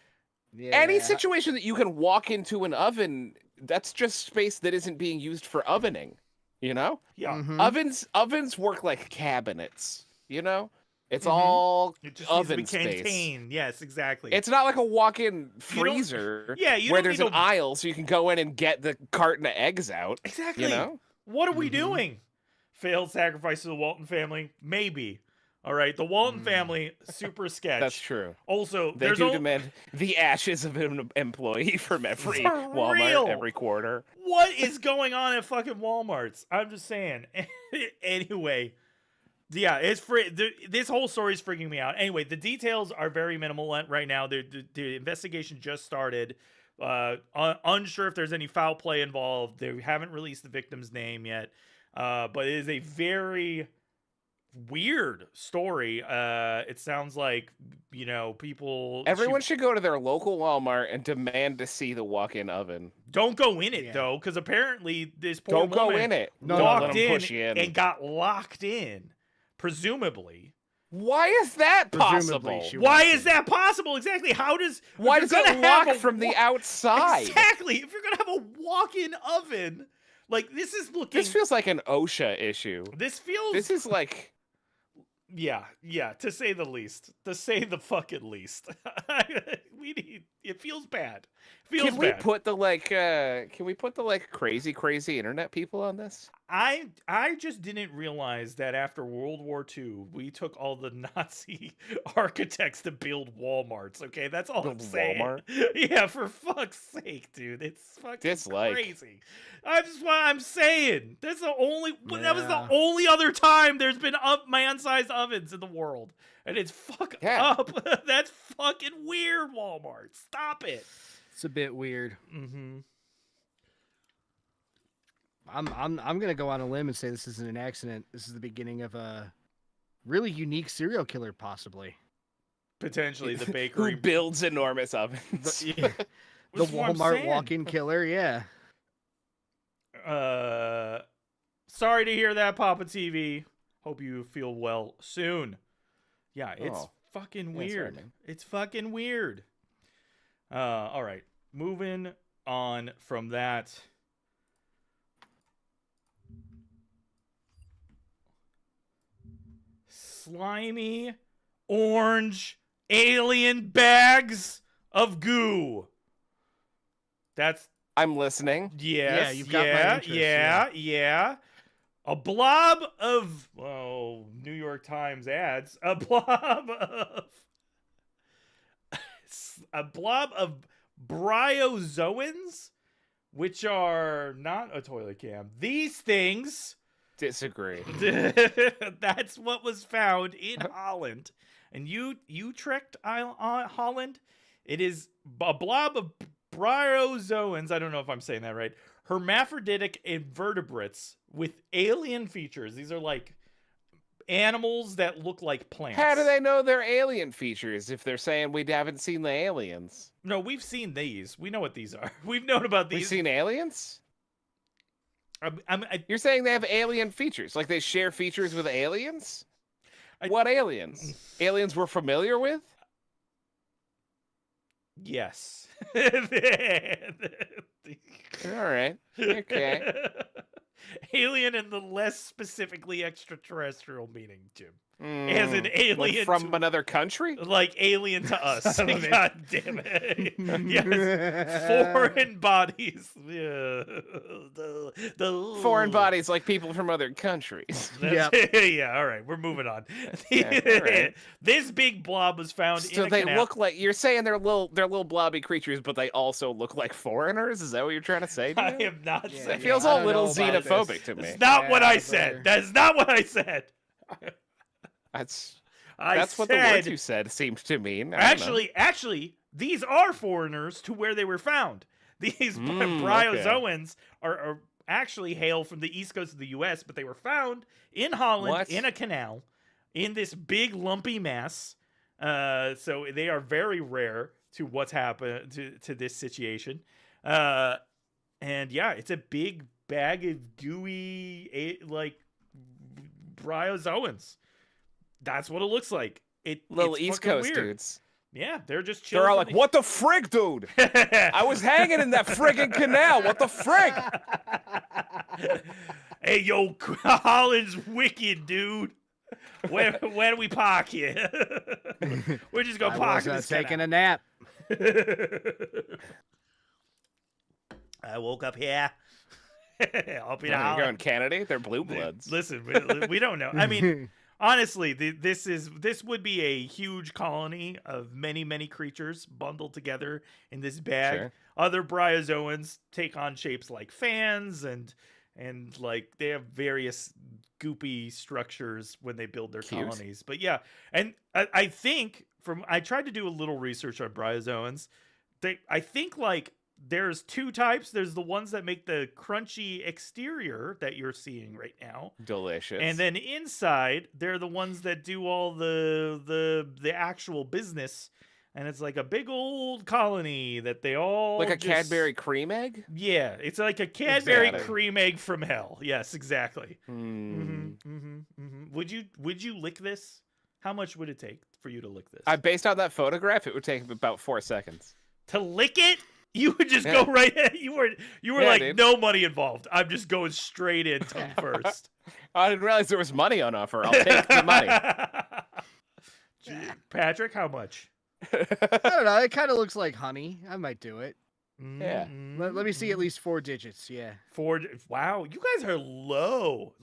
Yeah. any situation that you can walk into an oven, that's just space that isn't being used for ovening, you know? Yeah. Mhm. Ovens work like cabinets, you know? It's all It just needs to oven be space. contained. Yes, exactly. It's not like a walk-in You don't- freezer Yeah, you where don't there's need an to- aisle so you can go in and get the carton of eggs out, exactly. you know? What are we doing? Failed sacrifice to the Walton family? Maybe. All right. The Walton family, super sketch. That's true. Also, They there's do demand the ashes of an employee from every For Walmart real. every quarter. What is going on at fucking Walmarts? I'm just saying. Anyway, yeah, it's this whole story is freaking me out. Anyway, the details are very minimal right now. The investigation just started. Unsure if there's any foul play involved. They haven't released the victim's name yet, but it is a very weird story. It sounds like, people. Everyone should go to their local Walmart and demand to see the walk-in oven. Don't go in it though, because apparently this poor Don't woman go in it. walked in, push you in and got locked in, presumably. Why is that possible? Why is that possible? Exactly. Why does it lock from the outside? Exactly. If you're gonna have a walk-in oven, like this feels like an OSHA issue. This is like. Yeah, to say the least. To say the fucking least. It feels bad. Can we put the crazy internet people on this? I just didn't realize that after World War II, we took all the Nazi architects to build Walmarts. Okay, that's all I'm saying. Walmart? Yeah, for fuck's sake, dude, it's fucking crazy. That's what I'm saying. That was the only other time there's been man-sized ovens in the world, and it's up. That's fucking weird, Walmart. Stop it. It's a bit weird. Mm-hmm. I'm gonna go on a limb and say this isn't an accident. This is the beginning of a really unique serial killer, possibly. Potentially the bakery who builds enormous ovens. The Walmart walk-in killer, yeah. Sorry to hear that, Papa TV. Hope you feel well soon. Yeah, it's fucking weird. It's fucking weird. All right, moving on from that. Slimy orange alien bags of goo. I'm listening. Yes. Yeah, you've got my interest, yeah. A blob of New York Times ads. A blob of bryozoans, which are not a toilet cam. These things. Disagree. That's what was found in Holland. And you trekked Holland. It is a blob of bryozoans. I don't know if I'm saying that right. Hermaphroditic invertebrates with alien features. These are like animals that look like plants. How do they know they're alien features if they're saying we haven't seen the aliens? No, we've seen these. We know what these are. We've known about these. We've seen aliens? I You're saying they have alien features, like they share features with aliens? What aliens? Aliens we're familiar with? Yes. All right. Okay. Alien in the less specifically extraterrestrial meaning, Jim. As an alien from another country? Like alien to us. God damn it. Yes. Foreign bodies. Yeah. The foreign bodies like people from other countries. Yeah, all right. We're moving on. Right. This big blob was found in a they canal. look like, you're saying they're little blobby creatures, but they also look like foreigners? Is that what you're trying to say? I am not saying it feels a little xenophobic to me. That's not what I said. That's not what I said. That's what the word you said seems to mean. Actually, these are foreigners to where they were found. These bryozoans are actually hail from the east coast of the U.S., but they were found in Holland in a canal in this big lumpy mass. So they are very rare to what's happened to this situation. And yeah, it's a big bag of gooey like bryozoans. That's what it looks like. Little East Coast weird. Dudes. Yeah, they're just chilling. They're all like, what the frig, dude? I was hanging in that friggin' canal. What the frig? Hey, yo, Holland's wicked, dude. Where do we park here? We're just going to park in this taking a nap. I woke up here. Up in Holland. You're in Canada? They're blue bloods. Listen, we don't know. I mean... Honestly, this would be a huge colony of many creatures bundled together in this bag. Sure. Other bryozoans take on shapes like fans and like they have various goopy structures when they build their colonies. But yeah, and I think I tried to do a little research on bryozoans. I think like there's two types. There's the ones that make the crunchy exterior that you're seeing right now. Delicious. And then inside, they're the ones that do all the actual business. And it's like a big old colony that they all like a Cadbury cream egg? Yeah, it's like a Cadbury Exactly. cream egg from hell. Yes, exactly. Mm. Would you lick this? How much would it take for you to lick this? Based on that photograph, it would take about 4 seconds. To lick it? You would just go right in. You were like, dude. no money involved. I'm just going straight in tongue first. I didn't realize there was money on offer. I'll take the money. Patrick, how much? I don't know. It kind of looks like honey. I might do it. Yeah. Let me see at least 4 digits. Yeah. Wow, you guys are low.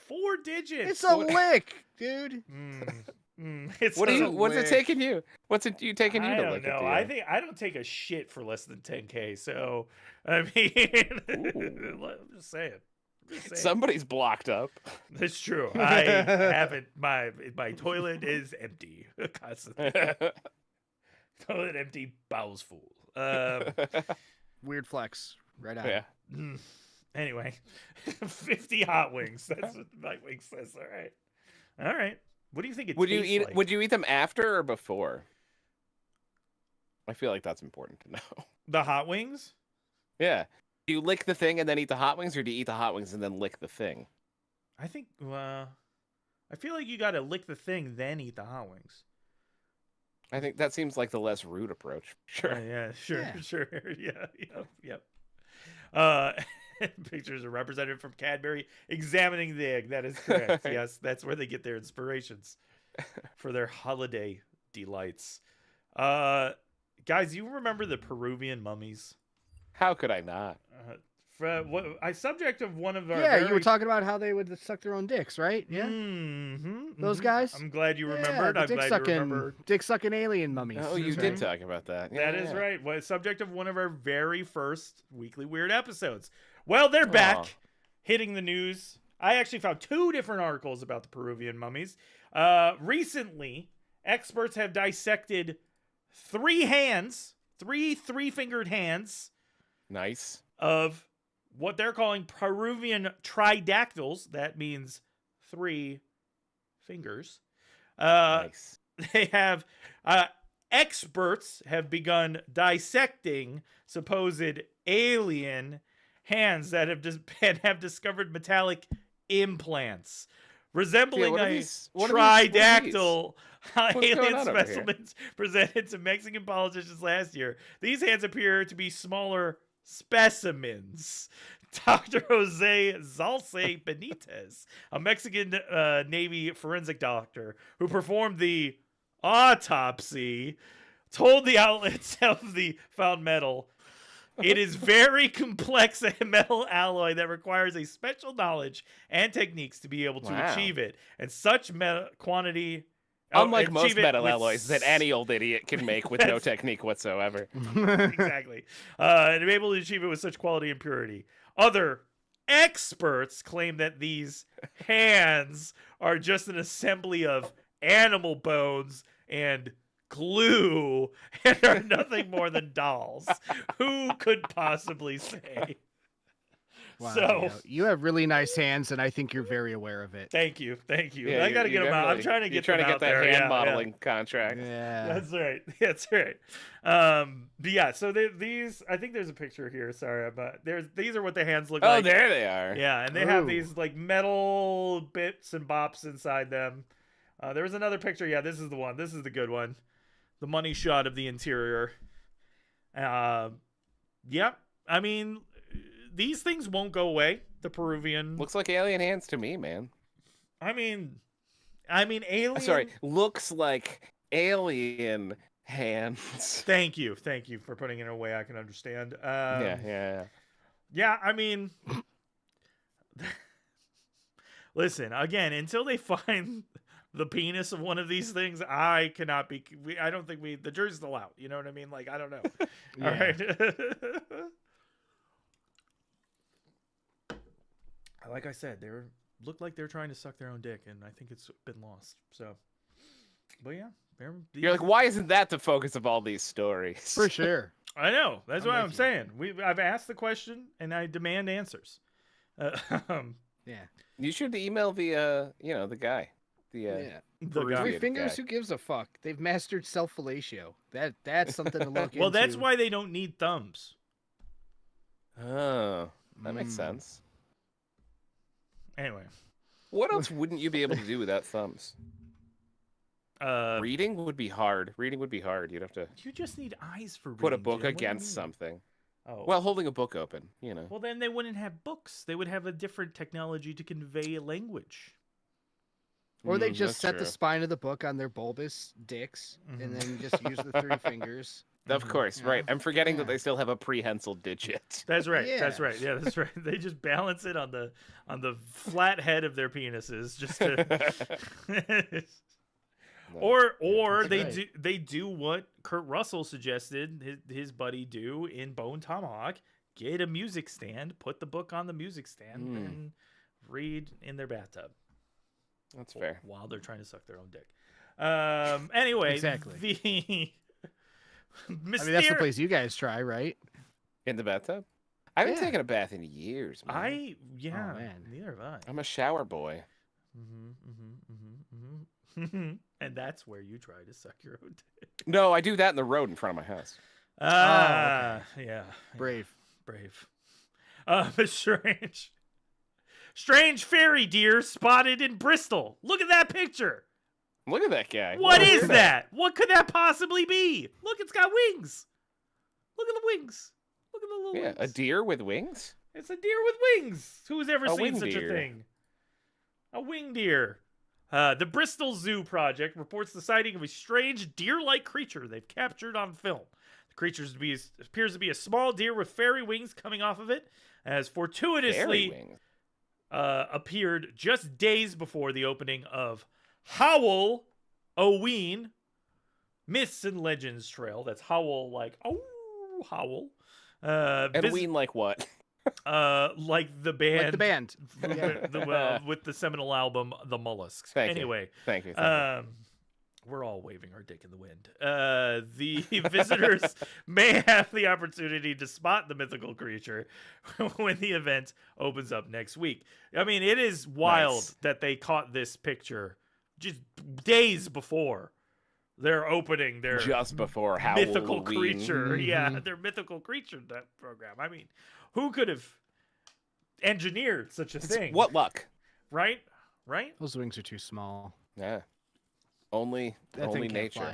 4 digits. It's a lick, dude. It's What's it lick. taking you? What's it taking you I to don't lick know. it? I don't take a shit for less than 10K. So I mean, I'm just saying. Somebody's blocked up. That's true. I haven't. My toilet is empty constantly. Toilet empty, bowels full. Weird flex. Right on. Yeah. Anyway, 50 hot wings. That's what my wing says. All right. All right. What do you think it Would you tastes eat? like? Would you eat them after or before? I feel like that's important to know. The hot wings? Yeah. Do you lick the thing and then eat the hot wings, or do you eat the hot wings and then lick the thing? I think. I feel like you got to lick the thing, then eat the hot wings. I think that seems like the less rude approach. Sure. Yeah. Sure. Yeah. Sure. Yep. Pictures are represented from Cadbury examining the egg. That is correct. Yes, that's where they get their inspirations for their holiday delights. Guys, you remember the Peruvian mummies? How could I not? Subject of one of our Yeah, you were talking about how they would suck their own dicks, right? Yeah. Those guys? I'm glad you remembered. Yeah, I'm glad you remember. dick sucking alien mummies. Oh, you That's did right. talk about that. That is right. Well, subject of one of our very first Weekly Weird episodes. Well, they're back, hitting the news. I actually found 2 different articles about the Peruvian mummies. Recently, experts have dissected 3 hands, three-fingered hands. Nice. Of what they're calling Peruvian tridactyls. That means 3 fingers. Nice. They have experts have begun dissecting supposed alien hands that have discovered metallic implants resembling what are a these- what are tridactyl What's going alien on over here? specimens presented to Mexican politicians last year. These hands appear to be smaller specimens. Dr. Jose Zalce Benitez, a Mexican Navy forensic doctor who performed the autopsy, told the outlets of the found metal, it is very complex metal alloy that requires a special knowledge and techniques to be able to achieve it. And such quantity... Unlike most achieve it metal with alloys that any old idiot can make with no technique whatsoever. Exactly. And be able to achieve it with such quality and purity. Other experts claim that these hands are just an assembly of animal bones and glue and are nothing more than dolls. Who could possibly say? Wow, So yeah. You have really nice hands, and I think you're very aware of it. thank you. Yeah, I gotta get them out. I'm trying to get them out that there. hand Yeah, modeling contract. Yeah. That's right. That's right. But yeah, so these, I think there's a picture here. Sorry, but these are what the hands look Oh, like. there they are. Yeah, and they have Ooh. these like metal bits and bops inside them. There was another picture. Yeah, this is the one. This is the good one. The money shot of the interior. Yep. I mean, these things won't go away. The Peruvian. Looks like alien hands to me, man. I mean, alien. Sorry, looks like alien hands. Thank you for putting it in a way I can understand. Yeah. Yeah, I mean, listen, again, until they find the penis of one of these things, I cannot be. I don't think the jury's still out. You know what I mean? Like, I don't know. Yeah. All right. Like I said, looked like they're trying to suck their own dick, and I think it's been lost. So, but yeah, You're like, why isn't that the focus of all these stories? For sure. I know. That's what I'm with you. saying. I've asked the question, and I demand answers. Yeah. You should email the the guy. The The guy. Three Peruvian fingers, guy. who gives a fuck? They've mastered self-fellatio. That's something to look Well, into. that's why they don't need thumbs. Oh, that makes sense. Anyway. What else wouldn't you be able to do without thumbs? Reading would be hard. Reading would be hard. You'd have to You just need eyes for reading. put a book Jim. What do you against mean? something. Oh. Well, holding a book open, you know. Well, then they wouldn't have books. They would have a different technology to convey language. Or they just that's set the true. spine of the book on their bulbous dicks and then just use the 3 fingers. Of course, Yeah. right. I'm forgetting that Yeah. they still have a prehensile digit. That's right. Yeah. That's right. Yeah, that's right. They just balance it on the flat head of their penises, just to. Or That's they right. they do what Kurt Russell suggested his buddy do in Bone Tomahawk: get a music stand, put the book on the music stand, and read in their bathtub. That's fair. While they're trying to suck their own dick. Anyway, Exactly. The I mean, that's the Myster- place you guys try, right? In the bathtub? I haven't Yeah. taken a bath in years, man. yeah, man. neither have I. I'm a shower boy. And that's where you try to suck your own dick. No, I do that in the road in front of my house. Yeah. Brave. Brave. Strange fairy deer spotted in Bristol. Look at that picture. Look at that guy. What is that? What could that possibly be? Look, it's got wings. Look at the wings. Look at the little Yeah, wings. a deer with wings? It's a deer with wings. Who's ever A seen wing such deer. a thing? A wing deer. The Bristol Zoo Project reports the sighting of a strange deer-like creature they've captured on film. The creature appears to be a small deer with fairy wings coming off of it, as Fairy fortuitously wings. appeared just days before the opening of Howl Oween Myths and Legends Trail. That's Howl like, oh, Howl. And ween like what? Like the band. Like the band. With the seminal album, The Mollusks. Thank you. Anyway. Thank you. We're all waving our dick in the wind. The visitors may have the opportunity to spot the mythical creature when the event opens up next week. I mean, it is wild Nice. that they caught this picture just days before they're opening their Just before mythical Halloween. creature. Yeah, their mythical creature program. I mean, who could have engineered such a thing? What luck? Right? Right? Those wings are too small. Yeah. Only That only thing can't nature. fly.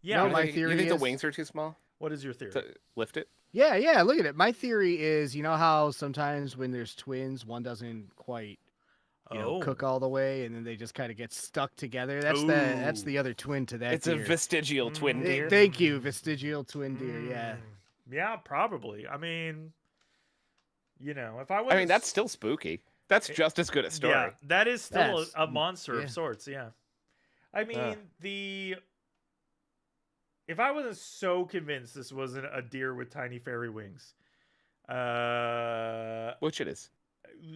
Yeah. No, You my think- theory You think the is- wings are too small What is your theory? to lift it? Yeah, look at it. My theory is, you know how sometimes when there's twins, one doesn't quite cook all the way, and then they just kind of get stuck together. That's Ooh. the other twin to that It's deer. a vestigial twin Mm. deer. Thank you, vestigial twin deer. Yeah. Yeah, probably. I mean, if I was I mean, that's still spooky. That's just as good a story. Yeah, that is still That's- a monster yeah. of sorts, yeah. I mean, if I wasn't so convinced this wasn't a deer with tiny fairy wings, Which it is.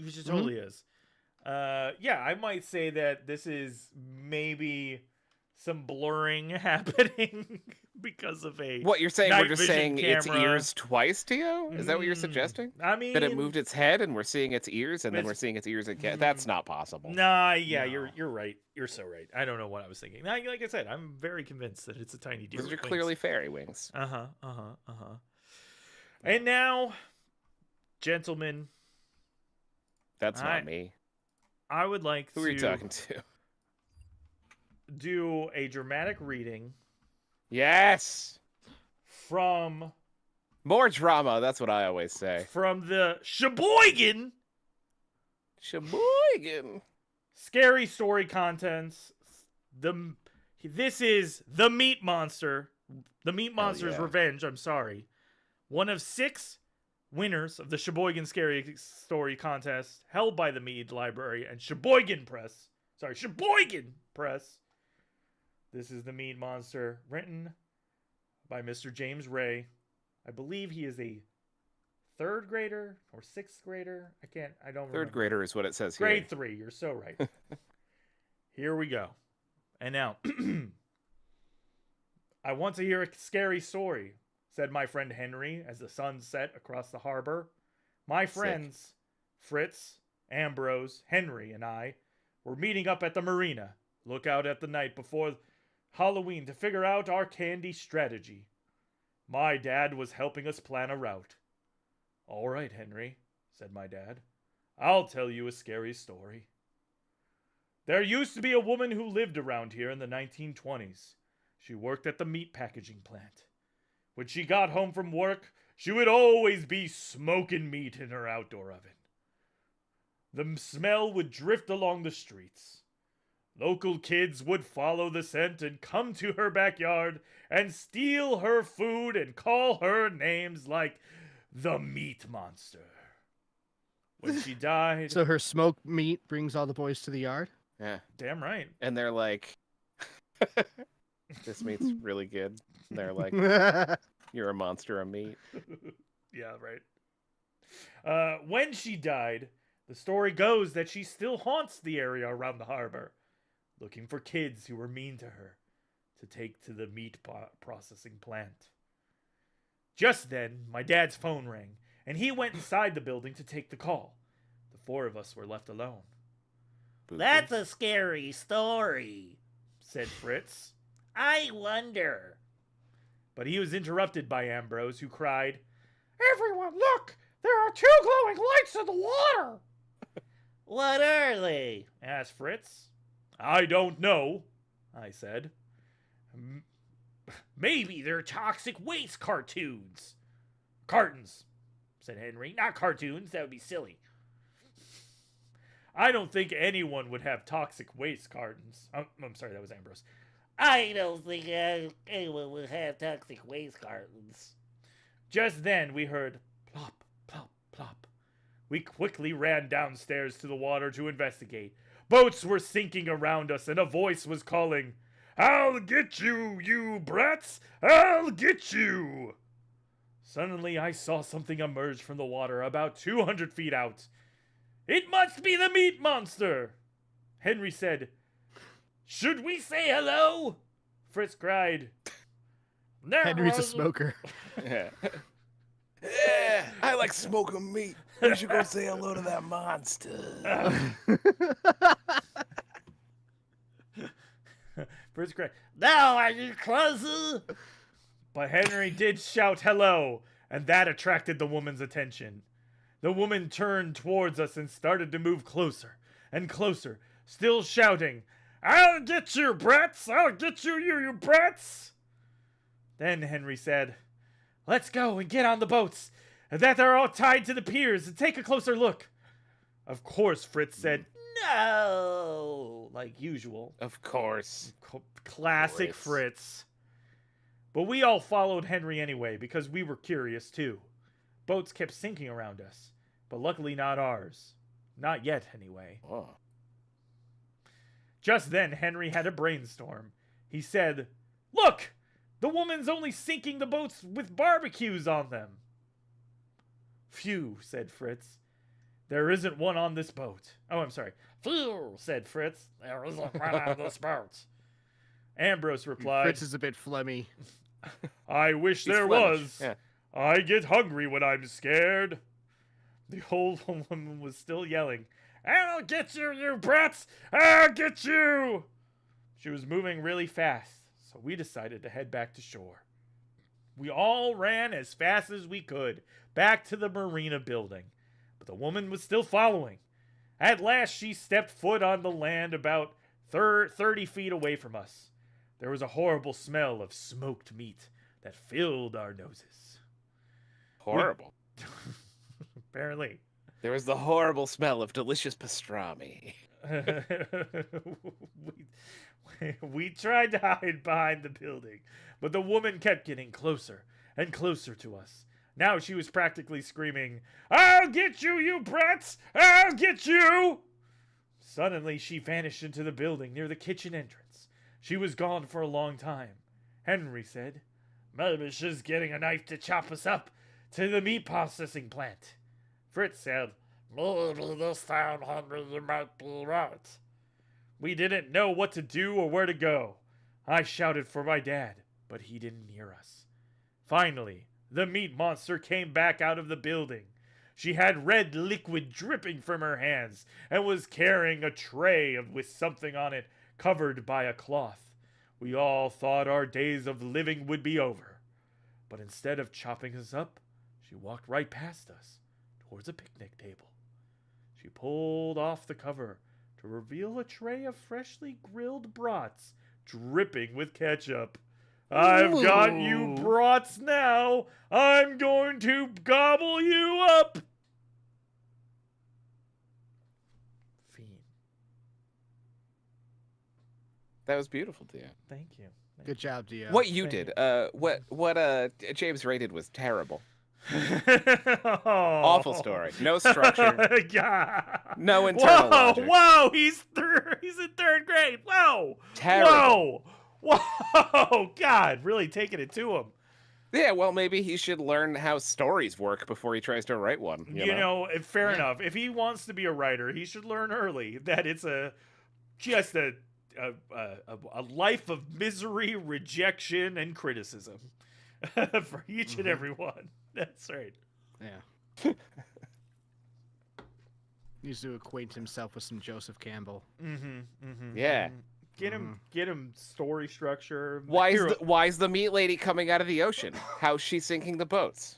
which it totally is. Yeah, I might say that this is maybe some blurring happening because of a What you're saying? night We're just vision saying its camera. ears twice, Tio? Is that what you're suggesting? I mean, That it moved its head and we're seeing its ears, and then It's- we're seeing its ears again? That's not possible. Nah, yeah, No. you're right. You're so right. I don't know what I was thinking. Like I said, I'm very convinced that it's a tiny deer. Those are with wings. clearly fairy wings. And now, gentlemen, That's I- not me. I would like Who to are you talking to? do a dramatic reading Yes! from More drama. That's what I always say. the Sheboygan Sheboygan. Scary Story Contents. This is The Meat Monster. The Meat Monster's yeah. Revenge, I'm sorry. One of 6 winners of the Sheboygan Scary Story Contest held by the Mead Library and Sheboygan Press. Sorry, Sheboygan Press. This is The Mead Monster, written by Mr. James Ray. I believe he is a 3rd grader or 6th grader. I don't remember. Third grader is what it says here. Grade 3, you're so right. Here we go. And now, I want to hear a scary story. said my friend Henry as the sun set across the harbor. My friends, Fritz, Ambrose, Henry, and I were meeting up at the marina, look out at the night before Halloween to figure out our candy strategy. My dad was helping us plan a route. All right, Henry, said my dad. I'll tell you a scary story. There used to be a woman who lived around here in the 1920s. She worked at the meat packaging plant. When she got home from work, she would always be smoking meat in her outdoor oven. The smell would drift along the streets. Local kids would follow the scent and come to her backyard and steal her food and call her names like the Meat Monster. When she died... So her smoked meat brings all the boys to the yard? Yeah. Damn right. And they're like, this meat's really good. And they're like, you're a monster of meat. Yeah, right. When she died, the story goes that she still haunts the area around the harbor, looking for kids who were mean to her to take to the meat processing plant. Just then, my dad's phone rang, and he went inside the building to take the call. The four of us were left alone. That's a scary story, said Fritz. I wonder. But he was interrupted by Ambrose, who cried, Everyone, look! There are two glowing lights in the water! What are they? Asked Fritz. I don't know, I said. Maybe they're toxic waste cartoons. Cartons, said Henry. Not cartoons, that would be silly. I don't think anyone would have toxic waste cartons. I'm sorry, that was Ambrose. I don't think anyone would have toxic waste cartons. Just then we heard plop, plop, plop. We quickly ran downstairs to the water to investigate. Boats were sinking around us and a voice was calling, I'll get you, you brats! I'll get you! Suddenly I saw something emerge from the water about 200 feet out. It must be the meat monster! Henry said, Should we say hello? Fritz cried. Henry's a smoker. Yeah. Yeah, I like smoking meat. We should go say hello to that monster. Fritz cried, Now are you closer? But Henry did shout hello, and that attracted the woman's attention. The woman turned towards us and started to move closer and closer, still shouting, I'll get you, brats! I'll get you, you brats! Then Henry said, Let's go and get on the boats, and that they're all tied to the piers, and take a closer look. Of course, Fritz said, No, like usual. Of course. Classic Fritz. But we all followed Henry anyway, because we were curious too. Boats kept sinking around us, but luckily not ours. Not yet, anyway. Oh. Just then, Henry had a brainstorm. He said, Look! The woman's only sinking the boats with barbecues on them. Phew, said Fritz. There isn't one on this boat. Oh, I'm sorry. Phew, said Fritz. There isn't one on this boat. Ambrose replied, Fritz is a bit phlegmy. I wish He's there Flemish. was. Yeah. I get hungry when I'm scared. The old woman was still yelling, I'll get you, you brats! I'll get you! She was moving really fast, so we decided to head back to shore. We all ran as fast as we could back to the marina building, but the woman was still following. At last she stepped foot on the land about 30 feet away from us. There was a horrible smell of smoked meat that filled our noses. Horrible. Apparently. There was the horrible smell of delicious pastrami. we tried to hide behind the building, but the woman kept getting closer and closer to us. Now she was practically screaming, I'll get you, you brats! I'll get you! Suddenly she vanished into the building near the kitchen entrance. She was gone for a long time. Henry said, Maybe she's getting a knife to chop us up to the meat processing plant. Fritz said, Maybe this time, Henry, you might be right. We didn't know what to do or where to go. I shouted for my dad, but he didn't hear us. Finally, the meat monster came back out of the building. She had red liquid dripping from her hands and was carrying a tray with something on it covered by a cloth. We all thought our days of living would be over. But instead of chopping us up, she walked right past us towards a picnic table. She pulled off the cover to reveal a tray of freshly grilled brats dripping with ketchup. I've got you brats now. I'm going to gobble you up. Fiend. That was beautiful, Dio. Thank you. Good job, Dio. What you Thank did, what James Ray did was terrible. Awful story. No structure. Yeah. No internal logic. Whoa! He's in third grade. Whoa! Terrible. Whoa! God, really taking it to him. Yeah, well, maybe he should learn how stories work before he tries to write one. You know? Fair enough. If he wants to be a writer, he should learn early that it's just a life of misery, rejection, and criticism for each and every one. That's right. Yeah. Needs to acquaint himself with some Joseph Campbell. Yeah. Get him story structure. Why is the meat lady coming out of the ocean? How's she sinking the boats?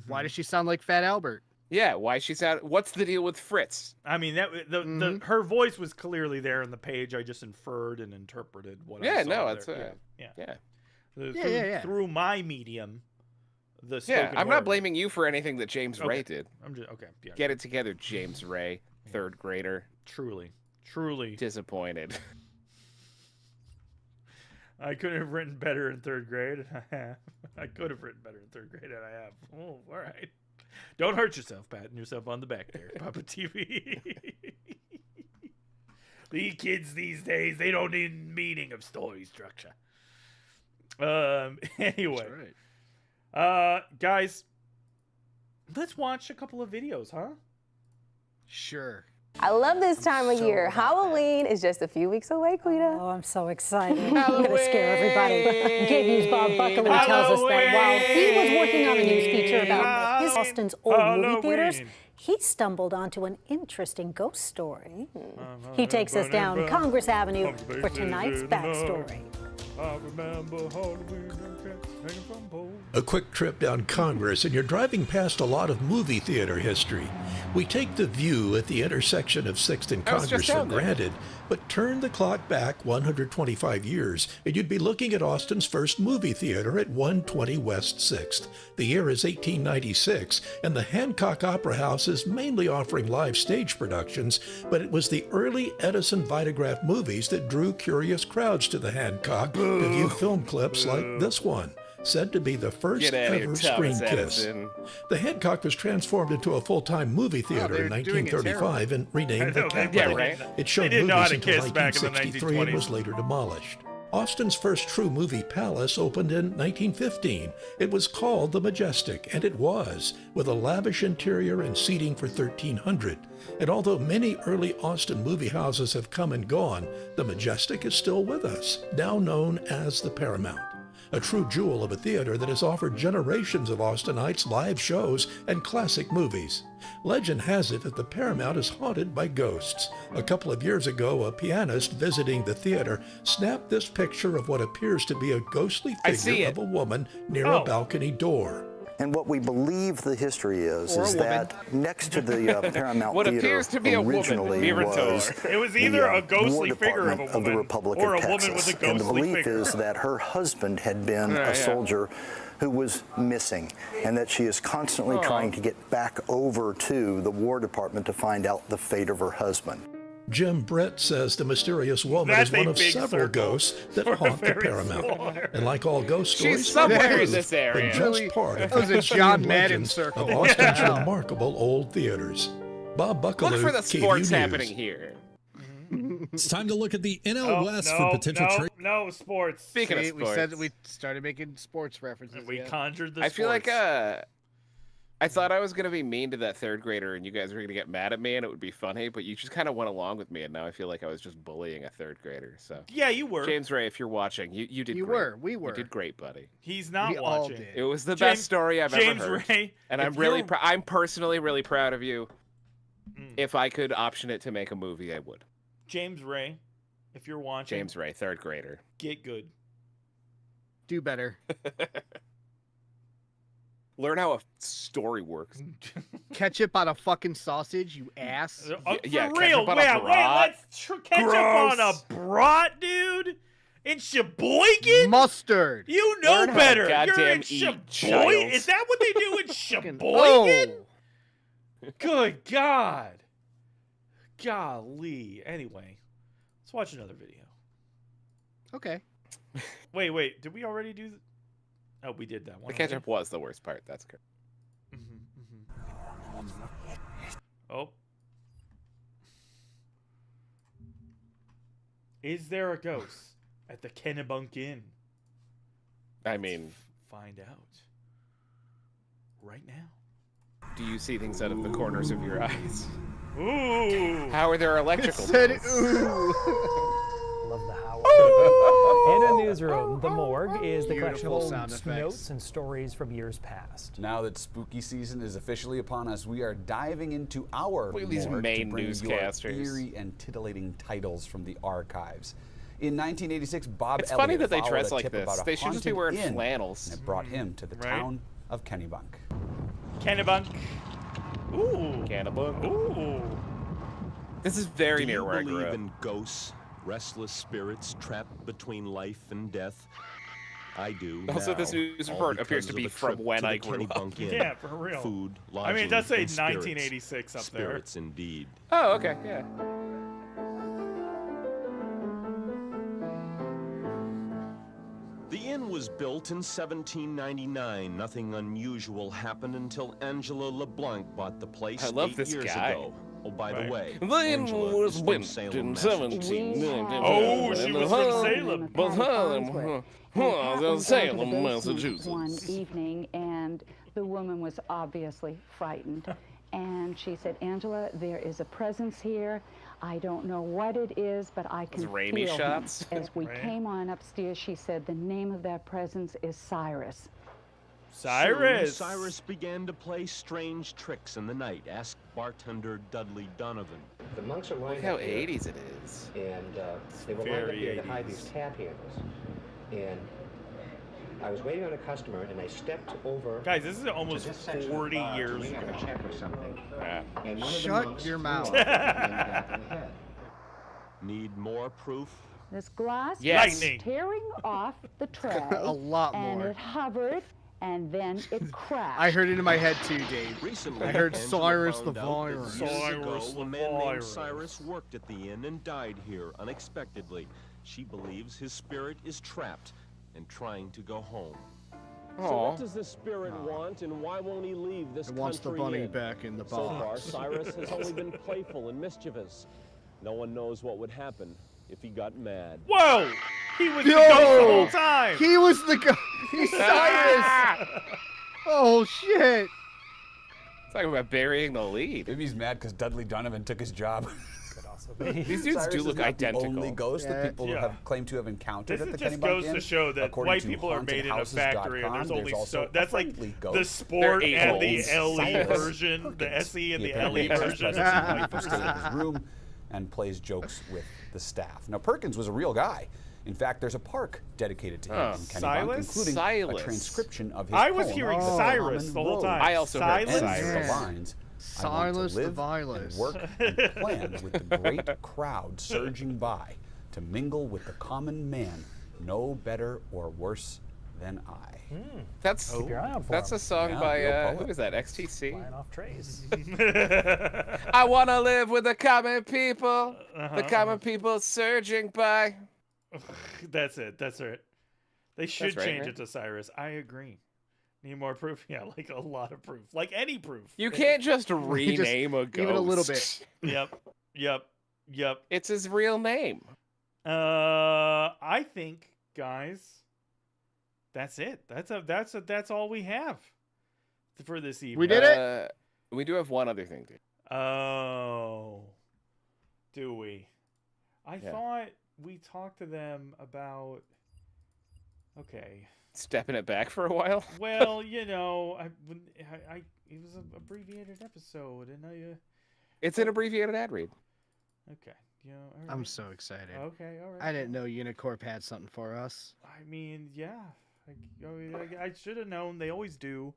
Why does she sound like Fat Albert? Yeah, why she's out? What's the deal with Fritz? I mean, her voice was clearly there on the page. I just inferred and interpreted what I saw. Through my medium. I'm not blaming you for anything that James Ray did. I'm just okay. Yeah. Get it together, James Ray, third grader. Truly Disappointed. I could have written better in third grade. I could have written better in third grade, and I have. Oh, all right. Don't hurt yourself, patting yourself on the back there, Papa TV. These kids these days, they don't need meaning of story structure. Anyway. That's right. Guys, let's watch a couple of videos, huh? Sure. I love this time of so year. about Halloween is just a few weeks away, Quita. Oh, I'm so excited. I'm going to scare everybody. Good news, Bob Buckley tells us that while he was working on a news feature about his Austin's old movie theaters, he stumbled onto an interesting ghost story. He takes us down Congress Avenue for tonight's backstory. I remember Halloween hanging from poles. A quick trip down Congress, and you're driving past a lot of movie theater history. We take the view at the intersection of 6th and I was just Congress for down there. granted, but turn the clock back 125 years, and you'd be looking at Austin's first movie theater at 120 West 6th. The year is 1896, and the Hancock Opera House is mainly offering live stage productions, but it was the early Edison Vitagraph movies that drew curious crowds to the Hancock to view film clips like this one, said to be the first Get out of here, ever screen Thomas kiss. Edison. The Hancock was transformed into a full-time movie theater in they're doing it 1935 and renamed the Capitol. Yeah, right. It showed They didn't know how movies to until kiss back in the 1963 and 1920s. was later demolished. Austin's first true movie palace opened in 1915. It was called the Majestic, and it was, with a lavish interior and seating for 1,300. And although many early Austin movie houses have come and gone, the Majestic is still with us, now known as the Paramount. A true jewel of a theater that has offered generations of Austinites live shows and classic movies. Legend has it that the Paramount is haunted by ghosts. A couple of years ago, a pianist visiting the theater snapped this picture of what appears to be a ghostly I see figure it. of a woman near Oh. a balcony door. And what we believe the history is that next to the Paramount What Theater appears to be a woman originally near a was door. It was the, either a ghostly War figure of a Department of the woman Republic or of a woman Texas. with a And the ghostly belief figure. is that her husband had been Yeah, a yeah. soldier who was missing, and that she is constantly trying to get back over to the War Department to find out the fate of her husband. Jim Brett says the mysterious woman That's is one a of big several circle ghosts that for a haunt the very Paramount. small area. And like all ghost stories, She's somewhere they're in true, this area. but just Really? part of That was the a history John and Madden legends circle. of Austin's Yeah. remarkable old theaters. Bob Buckaloo, Look for the KVU sports News. happening here. It's time to look at the NL West for potential trade. No sports. Speaking of See, sports, we said that we started making sports references. We yeah. conjured the I feel like sports. I thought I was gonna be mean to that third grader, and you guys were gonna get mad at me, and it would be funny. But you just kind of went along with me, and now I feel like I was just bullying a third grader. So Yeah, you were. James Ray, if you're watching, you did. You great. were. We were. You did great, buddy. He's not We all watching. did. It was the James- best story I've James ever heard, Ray, and if I'm really, you're- I'm personally really proud of you. Mm. If I could option it to make a movie, I would. James Ray, if you're watching, James Ray, third grader. get good. Do better. Learn how a story works. Ketchup on a fucking sausage, you ass. Yeah, For real. ketchup on a Wait, brat? let's ketchup on a brat, dude. In Sheboygan? Mustard. You know Learn how to better. You're goddamn in eat, Sheboygan. child. Is that what they do in Fucking- Sheboygan? Oh. Good God. Golly. Anyway, let's watch another video. Okay. Wait. Did we already do? Oh, we did that one. The ketchup was the worst part. That's correct. Oh. Is there a ghost at the Kennebunk Inn? I mean, Find out right now. do you see things out of the corners of your eyes? Ooh. How are there electrical Said bills? ooh. Love the howl. In a newsroom, the morgue is the collection of Beautiful old sound effects. notes and stories from years past. Now that spooky season is officially upon us, we are diving into our Look at these morgue main to bring newscasters. you eerie and titillating titles from the archives. In 1986, Bob It's Elliott funny that they followed dress a like tip this. about a They should just be haunted wearing inn, flannels. and it brought him to the Right. town of Kennebunk. Kennebunk. Ooh. Cannibal. Ooh. This is very Do near you where I grew believe up. in ghosts, restless spirits trapped between life and death? I do. Also, now, this news all report appears because to of be a from trip when to I the grew up. Kennebunk Inn. Yeah, for real. Food, I lodging, mean, it does say and spirits. 1986 up there. Spirits indeed. Oh, okay, yeah. The inn was built in 1799. Nothing unusual happened until Angela LeBlanc bought the place I love 8 this years guy. ago. Oh, by the way, The inn Angela was is from built Salem, in Massachusetts. 1799. Oh, she was from Salem. But Salem, Salem, Massachusetts. One evening, and the woman was obviously frightened. And she said, Angela, there is a presence here. I don't know what it is, but I can Those rainy feel shots. him. As we Right. came on upstairs, she said the name of that presence is Cyrus. Cyrus. Soon, Cyrus began to play strange tricks in the night. Ask bartender Dudley Donovan. The monks are Look lined how up here, 80s it is. and they were lined up Very here to hide 80s. these tap handles. And I was waiting on a customer, and I stepped over. Guys, this is to almost this section of the 40 bar to years ring up ago. a check or something. Yeah. And one of the Shut monks your threw mouth. it in the back of the head. Need more proof? This glass Yes. was Lightning. tearing off the tray. A lot and more. it hovered, and then it crashed. I heard it in my head too, Dave. Recently, I heard Angela Cyrus found the out that virus. years Cyrus ago, the a man named virus. Cyrus worked at the inn and died here unexpectedly. She believes his spirit is trapped and trying to go home. Aw. does this spirit want, and why won't he leave this It wants the country bunny inn? back in the So far, box. Cyrus has only been playful and mischievous. No one knows what would happen if he got mad. Whoa! He was the ghost the whole Yo! time. He was the guy. He's Cyrus. Oh shit. Talking about burying the lead. Maybe he's mad because Dudley Donovan took his job. These dudes Cyrus do is look not identical. The only ghost that people Yeah. have claimed to have encountered This at the just Kennebunk goes Inn. to show that According white to people are made in a hauntedhouses.com, factory, and there's only also so that's like friendly the ghost. sport They're and the a-holes. LE Cyrus version, the Perkins. SE and He the apparently LE has his version. presence in the state of his room and plays jokes with the staff. Now, Perkins was a real guy. In fact, there's a park dedicated to him in Kennebunk, Silas? including Silas. a transcription of his I was poem, hearing The Cyrus Common the whole Road. time. I also heard Silas? Ends with Cyrus. the lines, I want Silas to the live Vilus. and work and plan with the great crowd surging by to mingle with the common man, no better or worse than I. That's Keep your eye out for that's him. a song Yeah, by real poet. who is that? XTC. Flying off trays. I wanna live with the common people. The common people surging by. That's it. That's it. They should That's right, change right? it to Cyrus. I agree. Need more proof? Yeah, like a lot of proof. Like any proof. You can't just rename a ghost. Even a little bit. Yep. It's his real name. I think, guys, that's it. That's all we have. for this evening? We did it? We do have one other thing, dude. Oh. Do we? I Yeah. thought we talked to them about... Okay. Stepping it back for a while? Well, it was an abbreviated episode, and It's an abbreviated ad read. Okay. All I'm right. so excited. Okay, all right. I didn't know Unicorp had something for us. I mean, yeah. I should have known. They always do.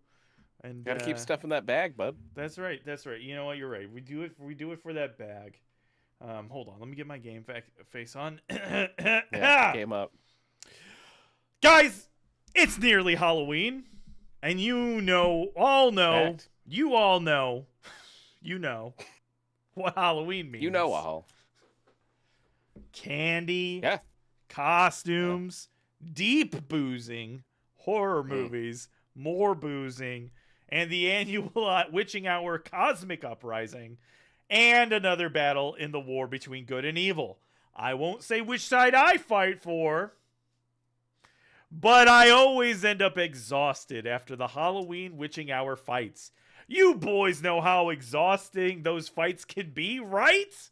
And Gotta keep stuff in that bag, bud. That's right. That's right. You know what? You're right. We do it for that bag. Hold on. Let me get my game face on. Yeah, game up. Guys, it's nearly Halloween, and you all know what Halloween means. You know all. Candy, costumes, deep boozing, horror movies, more boozing, and the annual witching hour cosmic uprising, and another battle in the war between good and evil. I won't say which side I fight for, but I always end up exhausted after the Halloween witching hour fights. You boys know how exhausting those fights can be, right?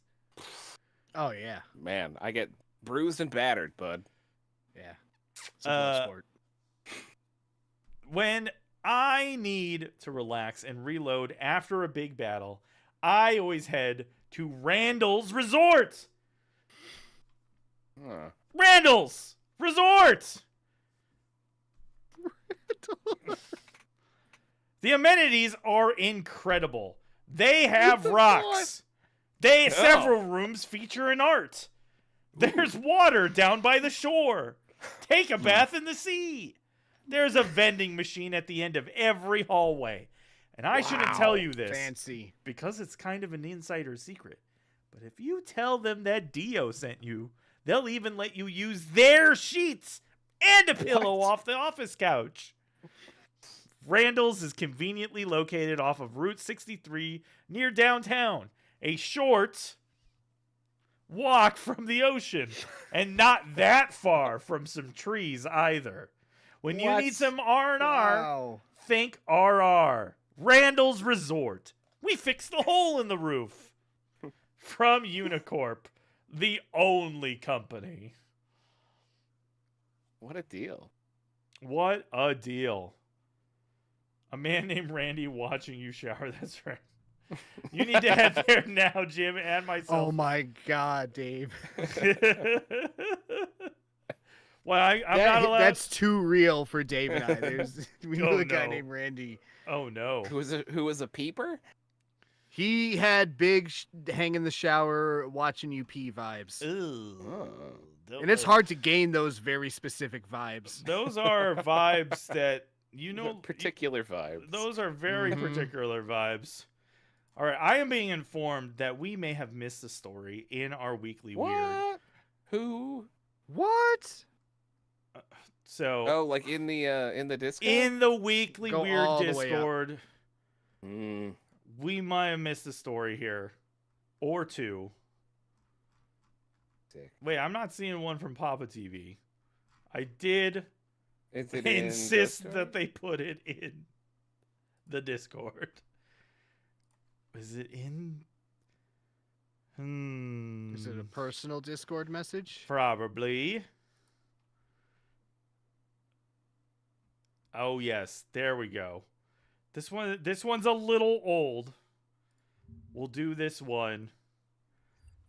Oh, yeah. Man, I get bruised and battered, bud. Yeah. It's a blood sport. When I need to relax and reload after a big battle, I always head to Randall's Resort. Randall's Resort! The amenities are incredible. They have rocks. Several rooms feature an art. There's water down by the shore. Take a bath in the sea. There's a vending machine at the end of every hallway. And I shouldn't tell you this. Fancy. Because it's kind of an insider secret. But if you tell them that Dio sent you, they'll even let you use their sheets and a pillow off the office couch. Randall's is conveniently located off of Route 63 near downtown. A short walk from the ocean and not that far from some trees either. When you need some R&R, think RR. Randall's Resort. We fixed the hole in the roof. From Unicorp, the only company. What a deal. What a deal. A man named Randy watching you shower. That's right. You need to head there now, Jim, and myself. Oh my God, Dave. Well, I'm not allowed. That's too real for Dave and I. We know Oh, a guy no. named Randy. Oh no. Who was a peeper? He had big hang in the shower watching you pee vibes. And it's hard to gain those very specific vibes. Those are vibes that particular vibes. Those are very particular vibes. All right, I am being informed that we may have missed a story in our weekly weird. Who? What? So like in the Discord? In the weekly Go weird all the way up. Discord, we might have missed a story here or two. Sick. Wait, I'm not seeing one from Papa TV. I did Is it insist in that they put it in the Discord. Is it in? Is it a personal Discord message? Probably. Oh yes, there we go. This one's a little old. We'll do this one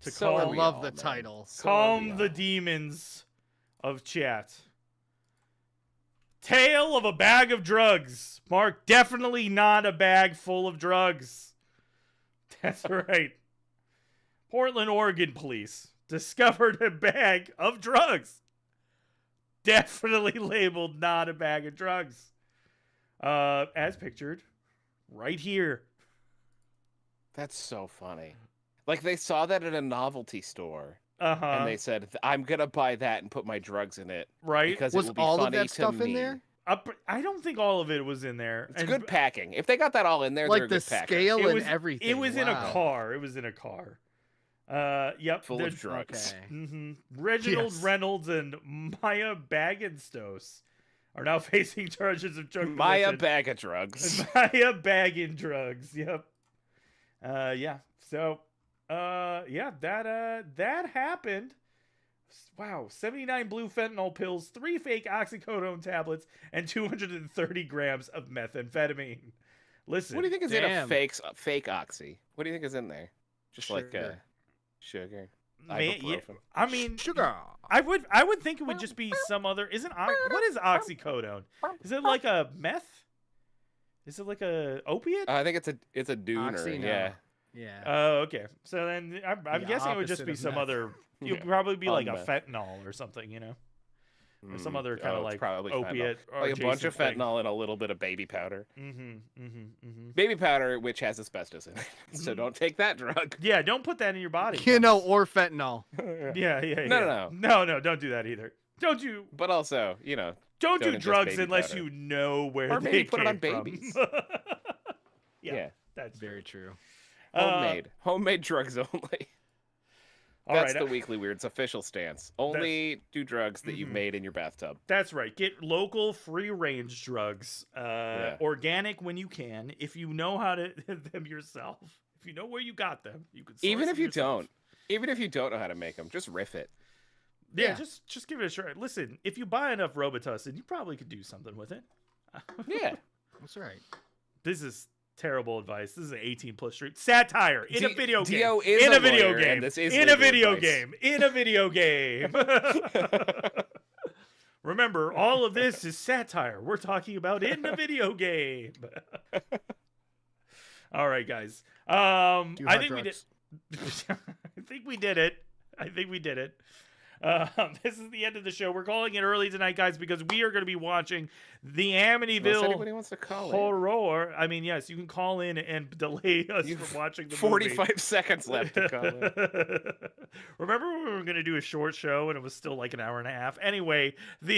to I calm love the title. Calm the demons of chat. Tale of a bag of drugs. Mark, definitely not a bag full of drugs. That's right. Portland, Oregon police discovered a bag of drugs. Definitely labeled not a bag of drugs. As pictured right here. That's so funny. Like they saw that at a novelty store. Uh-huh. And they said, I'm going to buy that and put my drugs in it. Right. Because Was it will be all funny of that stuff to me. in there? I don't think all of it was in there. It's good packing. If they got that all in there, Like they're a the good packer. scale It and was, everything. It was in a Wow. car. It was in a car. Yep. Full of drugs. Okay. Reginald Yes. Reynolds and Maya Bagenstos are now facing charges of drug Maya possession. bag of drugs. Maya bagging drugs. Yep. Yeah. So, that happened. Wow, 79 blue fentanyl pills, 3 fake oxycodone tablets, and 230 grams of methamphetamine. Listen, What do you think is in a fake oxy? What do you think is in there? Just like sugar. Ibuprofen. I mean, sugar. I would think it would just be some other. What is oxycodone? Is it like a meth? Is it like a opiate? I think it's a dooner. Oxy, no. Yeah. Yeah. Oh, okay. So then I'm guessing it would just opposite be of some meth. other. You'd probably be like a Meth. fentanyl or something, you know, or some other kind of it's like probably opiate, fentanyl. Like a bunch of adjacent thing. fentanyl and a little bit of baby powder. Mm-hmm. Baby powder, which has asbestos in it, so don't take that drug. Yeah, don't put that in your body. You know, or fentanyl. Yeah. No, don't do that either. Don't you? But also, Don't do ingest drugs baby unless powder. you know where Or they maybe put it on came from. babies. yeah, that's very true. Homemade drugs only. All That's right, the Weekly Weird's official stance. Only do drugs that you made in your bathtub. That's right. Get local, free-range drugs, organic when you can. If you know how to them yourself, if you know where you got them, you can. Even source if them you yourself. even if you don't know how to make them, just riff it. Yeah, just give it a try. Listen, if you buy enough Robitussin, you probably could do something with it. Yeah, that's right. This is terrible advice. This is an 18+ stream. Satire in a video game. Dio is in a a video lawyer, game. and this is in a legal video advice. game. In a video game. Remember, all of this is satire. We're talking about in a video game. All right, guys. I think we did. I think we did it. This is the end of the show. We're calling it early tonight, guys, because we are going to be watching the Unless Amityville anybody wants to call in. Horror. I mean, yes, you can call in and delay us from watching the 45 movie. seconds left to call in. Remember when we were going to do a short show and it was still like an hour and a half? Anyway, Wow. in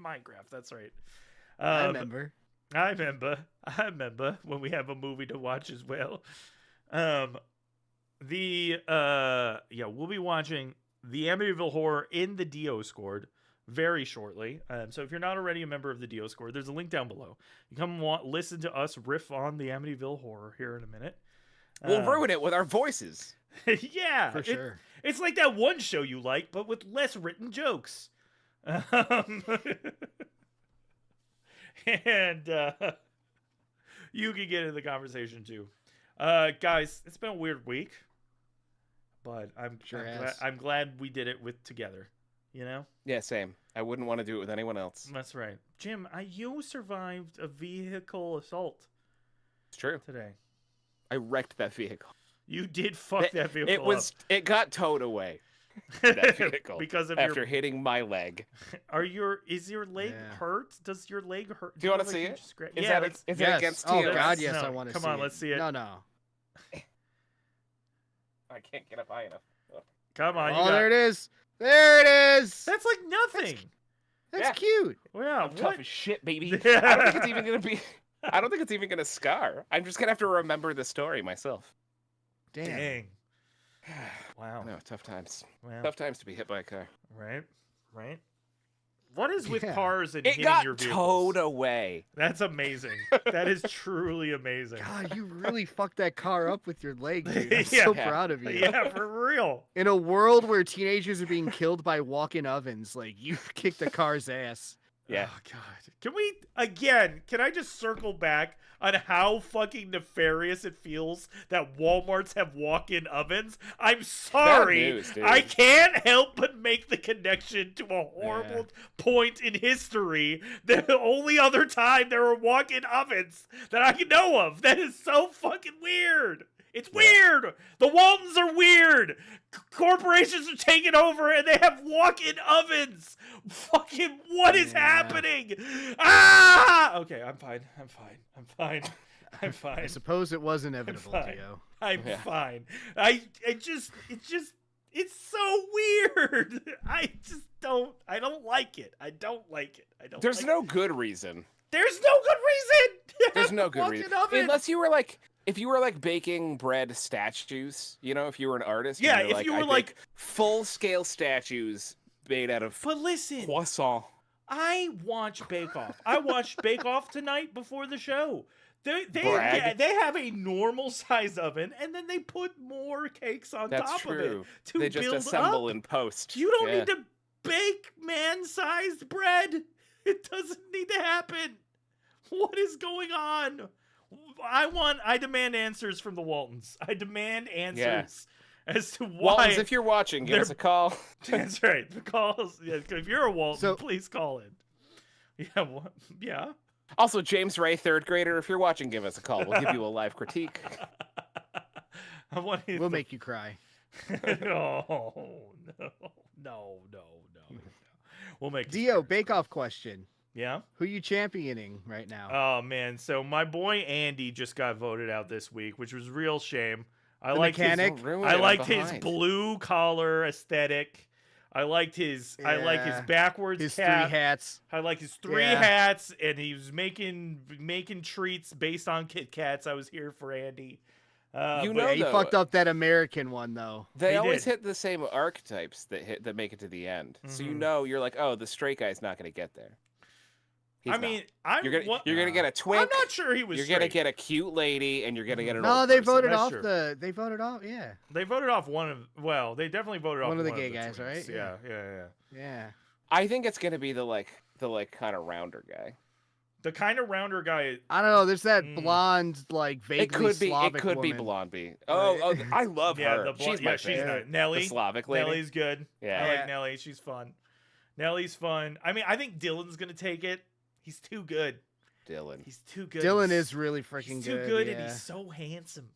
Minecraft, that's right. I remember when we have a movie to watch as well. We'll be watching the Amityville Horror in the Dio Scored very shortly. So if you're not already a member of the Dio Scored, there's a link down below. You come listen to us riff on the Amityville Horror here in a minute. We'll ruin it with our voices. Yeah, for sure. It's like that one show you like, but with less written jokes. And you can get into the conversation too. Guys, it's been a weird week, but I'm glad we did it together. You know? Yeah, same. I wouldn't want to do it with anyone else. That's right. Jim, you survived a vehicle assault. It's true. Today. I wrecked that vehicle. You did fuck that vehicle up. It got towed away. That vehicle. Because of after hitting my leg. Is your leg hurt? Does your leg hurt? Do you want to see it? Is it against Oh TOS? God, yes, No, I want to see come on, it. let's see it. No. I can't get up high enough. Come on. Oh, there it is. There it is. That's like nothing. That's cute. Wow, I'm tough as shit, baby. I don't think it's even gonna be. I don't think it's even gonna scar. I'm just gonna have to remember the story myself. Dang. Wow. No, tough times. Wow. Tough times to be hit by a car. Right. What is with cars and It hitting got your vehicles? towed away. That's amazing. That is truly amazing. God, you really fucked that car up with your leg, dude. I'm Yeah. so proud of you. Yeah, for real. In a world where teenagers are being killed by walk-in ovens, like, you kicked the car's ass. Yeah. Oh, God. Can I just circle back on how fucking nefarious it feels that Walmarts have walk-in ovens? I'm sorry. Bad news, dude. I can't help but make the connection to a horrible point in history. The only other time there were walk-in ovens that I can know of. That is so fucking weird. It's weird. The Waltons are weird. Corporations are taking over and they have walk-in ovens. Fucking what is happening? Ah! Okay, I'm fine. I suppose it was inevitable, fine. Dio. I'm fine. It's so weird. I don't like it. There's no good reason. There's no good reason. There's no good Walk-in reason. oven. Unless you were like, if you were like baking bread statues, if you were an artist. Yeah, and if you were I like bake full-scale statues made out of croissant. I watch Bake Off. I watched Bake Off tonight before the show. They have a normal size oven, and then they put more cakes on top of it to they just build assemble up. in post. You don't need to bake man-sized bread. It doesn't need to happen. What is going on? I demand answers from the Waltons. I demand answers as to why. Waltons, if you're watching, give us a call. That's right. The calls. Yeah, if you're a Walton, please call in. Yeah. Yeah. Also, James Ray, 3rd grader, if you're watching, give us a call. We'll give you a live critique. We'll make you cry. No. We'll make Dio, Bake-Off question. Yeah? Who you championing right now? Oh, man. So my boy Andy just got voted out this week, which was real shame. I The liked mechanic? his blue collar aesthetic. I liked his backwards his cap. 3 hats. I liked his 3 hats, and he was making treats based on Kit Kats. I was here for Andy. He fucked up that American one though. They always hit the same archetypes that make it to the end. So you're like, oh, the straight guy's not going to get there. You're gonna get a twink. I'm not sure he was. You're gonna get a cute lady, and you're gonna get an No, old they person. voted off the. They voted off. Yeah. They voted off one of. Well, they definitely voted off one of the gay guys, twins. right? Yeah. I think it's gonna be the kind of rounder guy. The kind of rounder guy. I don't know. There's that blonde, like vaguely Slavic It could woman. be Blondie. Oh, I love her. She's my favorite. Nelly. The Slavic lady. Nelly's good. Yeah. I like Nelly. She's fun. Nelly's fun. I mean, I think Dylan's gonna take it. He's too good. He's too good. Dylan is really freaking too good, and he's so handsome.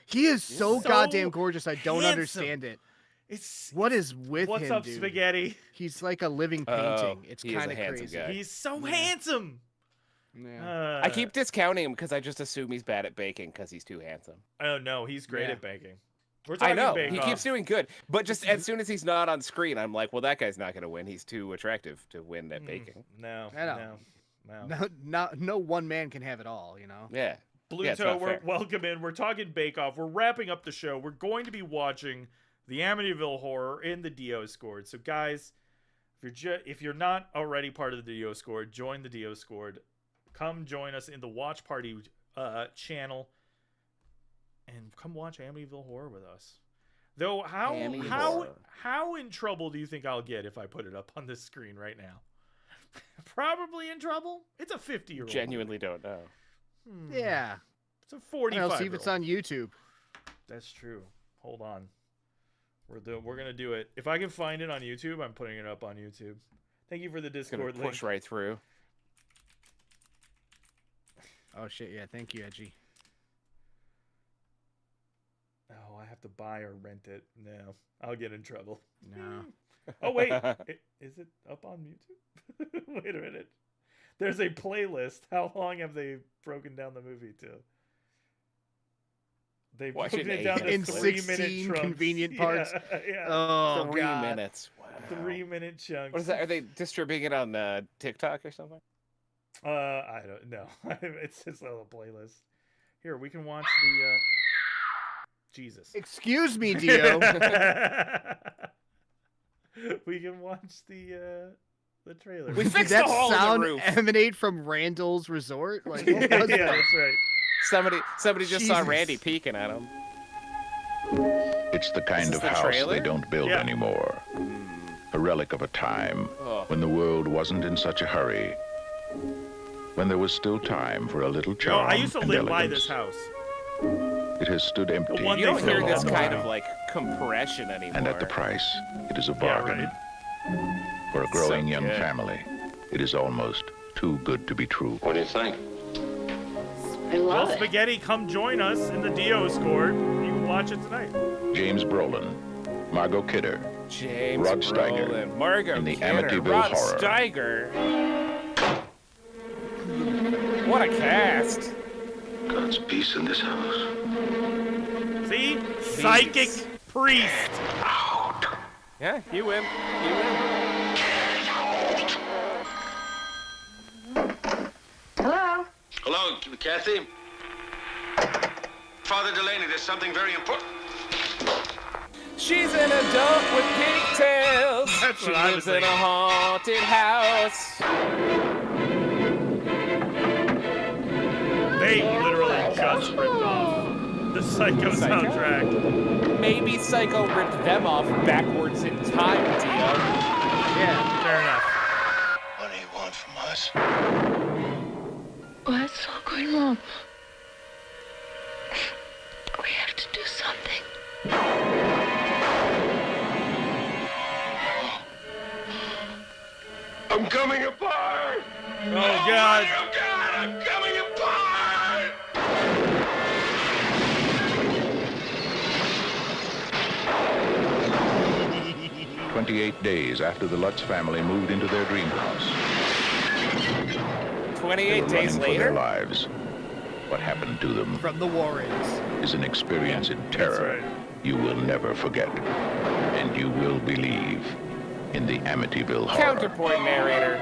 He is so goddamn gorgeous. I don't handsome. understand it. It's what is with what's him, up, dude? Spaghetti? He's like a living painting. It's he is kind a of handsome crazy. guy. He's so handsome. Yeah. I keep discounting him because I just assume he's bad at baking because he's too handsome. Oh no, he's great at baking. We're I talking know Bake he Off. keeps doing good, but just as soon as he's not on screen, I'm like, well, that guy's not going to win. He's too attractive to win at baking. No, I know. No one man can have it all, you know. Yeah. Blue Toe, welcome in. We're talking Bake Off. We're wrapping up the show. We're going to be watching the Amityville Horror in the Dio Squad. So, guys, if you're not already part of the Dio Squad, join the Dio Squad. Come join us in the Watch Party channel, and come watch Amityville Horror with us. Though, how in trouble do you think I'll get if I put it up on this screen right now? Probably in trouble. It's a 50-year-old. Genuinely don't know. Yeah. It's a 45. I'll see if it's on YouTube. That's true. Hold on. We're gonna do it. If I can find it on YouTube, I'm putting it up on YouTube. Thank you for the Discord link. Push right through. Oh shit! Yeah, thank you, Edgy. Oh, I have to buy or rent it. No, I'll get in trouble. No. Oh wait, is it up on YouTube? Wait a minute. There's a playlist. How long have they broken down the movie to? They've broken it down to in 3-minute 16 chunks. convenient parts. Yeah. Oh, 3 God. minutes. Wow. 3-minute chunks. What is that? Are they distributing it on TikTok or something? I don't know. It's just a little playlist. Here, we can watch the. Jesus. Excuse me, Dio. We can watch the trailer. We fixed Did the hole that in the sound roof. emanate from Randall's Resort? Like, what was Yeah, that? that's right. Somebody just saw Jesus. Randy peeking at him. It's the kind Is of this the house trailer? they don't build anymore. A relic of a time when the world wasn't in such a hurry. When there was still time for a little No, charm I used to and live by elegance. this house. It has stood empty. one You don't for a hear this long kind while. of like compression anymore. And at the price, it is a Yeah, bargain. right. For a growing young good. family, it is almost too good to be true. What do you think? I love Well, it. Spaghetti, come join us in the Dio Squad. You can watch it tonight. James Brolin, Margot Kidder, James Rod Steiger, Brolin, Margot in the Kidder, Amityville Rod Horror. Steiger. What a cast! God's peace in this house. See? Psychic priest. Yeah, you win. You win. Hello? Hello, Kathy. Father Delaney, there's something very important. She's an adult with pigtails. That's She what I lives was in a haunted house. They literally just ripped off the Psycho soundtrack. Maybe Psycho ripped them off backwards in time, Dio. Yeah, fair enough. What do you want from us? What's all going wrong? We have to do something. I'm coming apart! Oh, God. Oh, God, I'm coming apart! 28 days after the Lutz family moved into their dream house. 28 days Running for their later? lives. What happened to them From the Warrens. is an experience in terror you will never forget. And you will believe in the Amityville horror. Counterpoint narrator.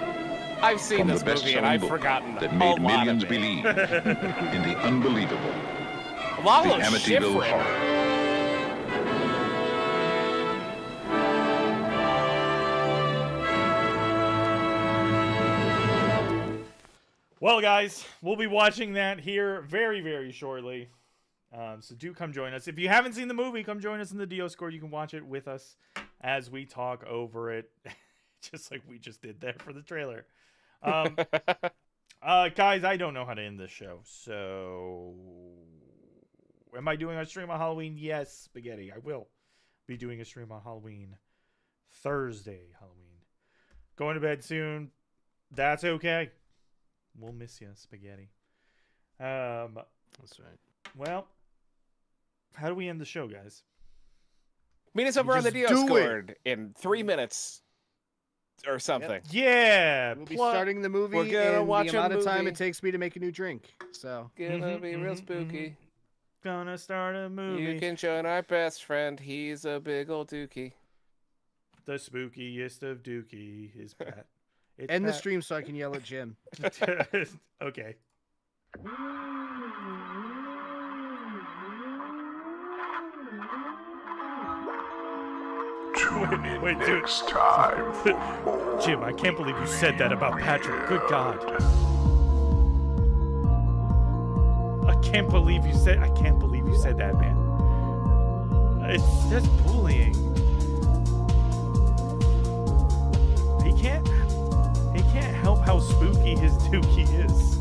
I've seen From this the movie and best-selling I've book forgotten that a made lot millions of it. believe in the unbelievable. Lalo The Amityville Schifrin. horror. Well, guys, we'll be watching that here very, very shortly. So do come join us. If you haven't seen the movie, come join us in the Discord. You can watch it with us as we talk over it, just like we just did there for the trailer. Guys, I don't know how to end this show. So, am I doing a stream on Halloween? Yes, Spaghetti. I will be doing a stream on Halloween. Thursday, Halloween. Going to bed soon. That's okay. We'll miss you, Spaghetti. That's right. Well, how do we end the show, guys? Meet us over on the just do Discord in 3 minutes or something. Yeah. We'll be starting the movie We're gonna in watch the amount a of time movie. it takes me to make a new drink. So Gonna be real spooky. Gonna start a movie. You can join our best friend. He's a big old dookie. The spookiest of Dookie is Pat. It's end the Pat. stream so I can yell at Jim. Okay. Tune in Wait, dude. next time for more. Jim, I can't believe you said that about Patrick. Good God. I can't believe you said that, man. It's just bullying. He can't help how spooky his Dookie is.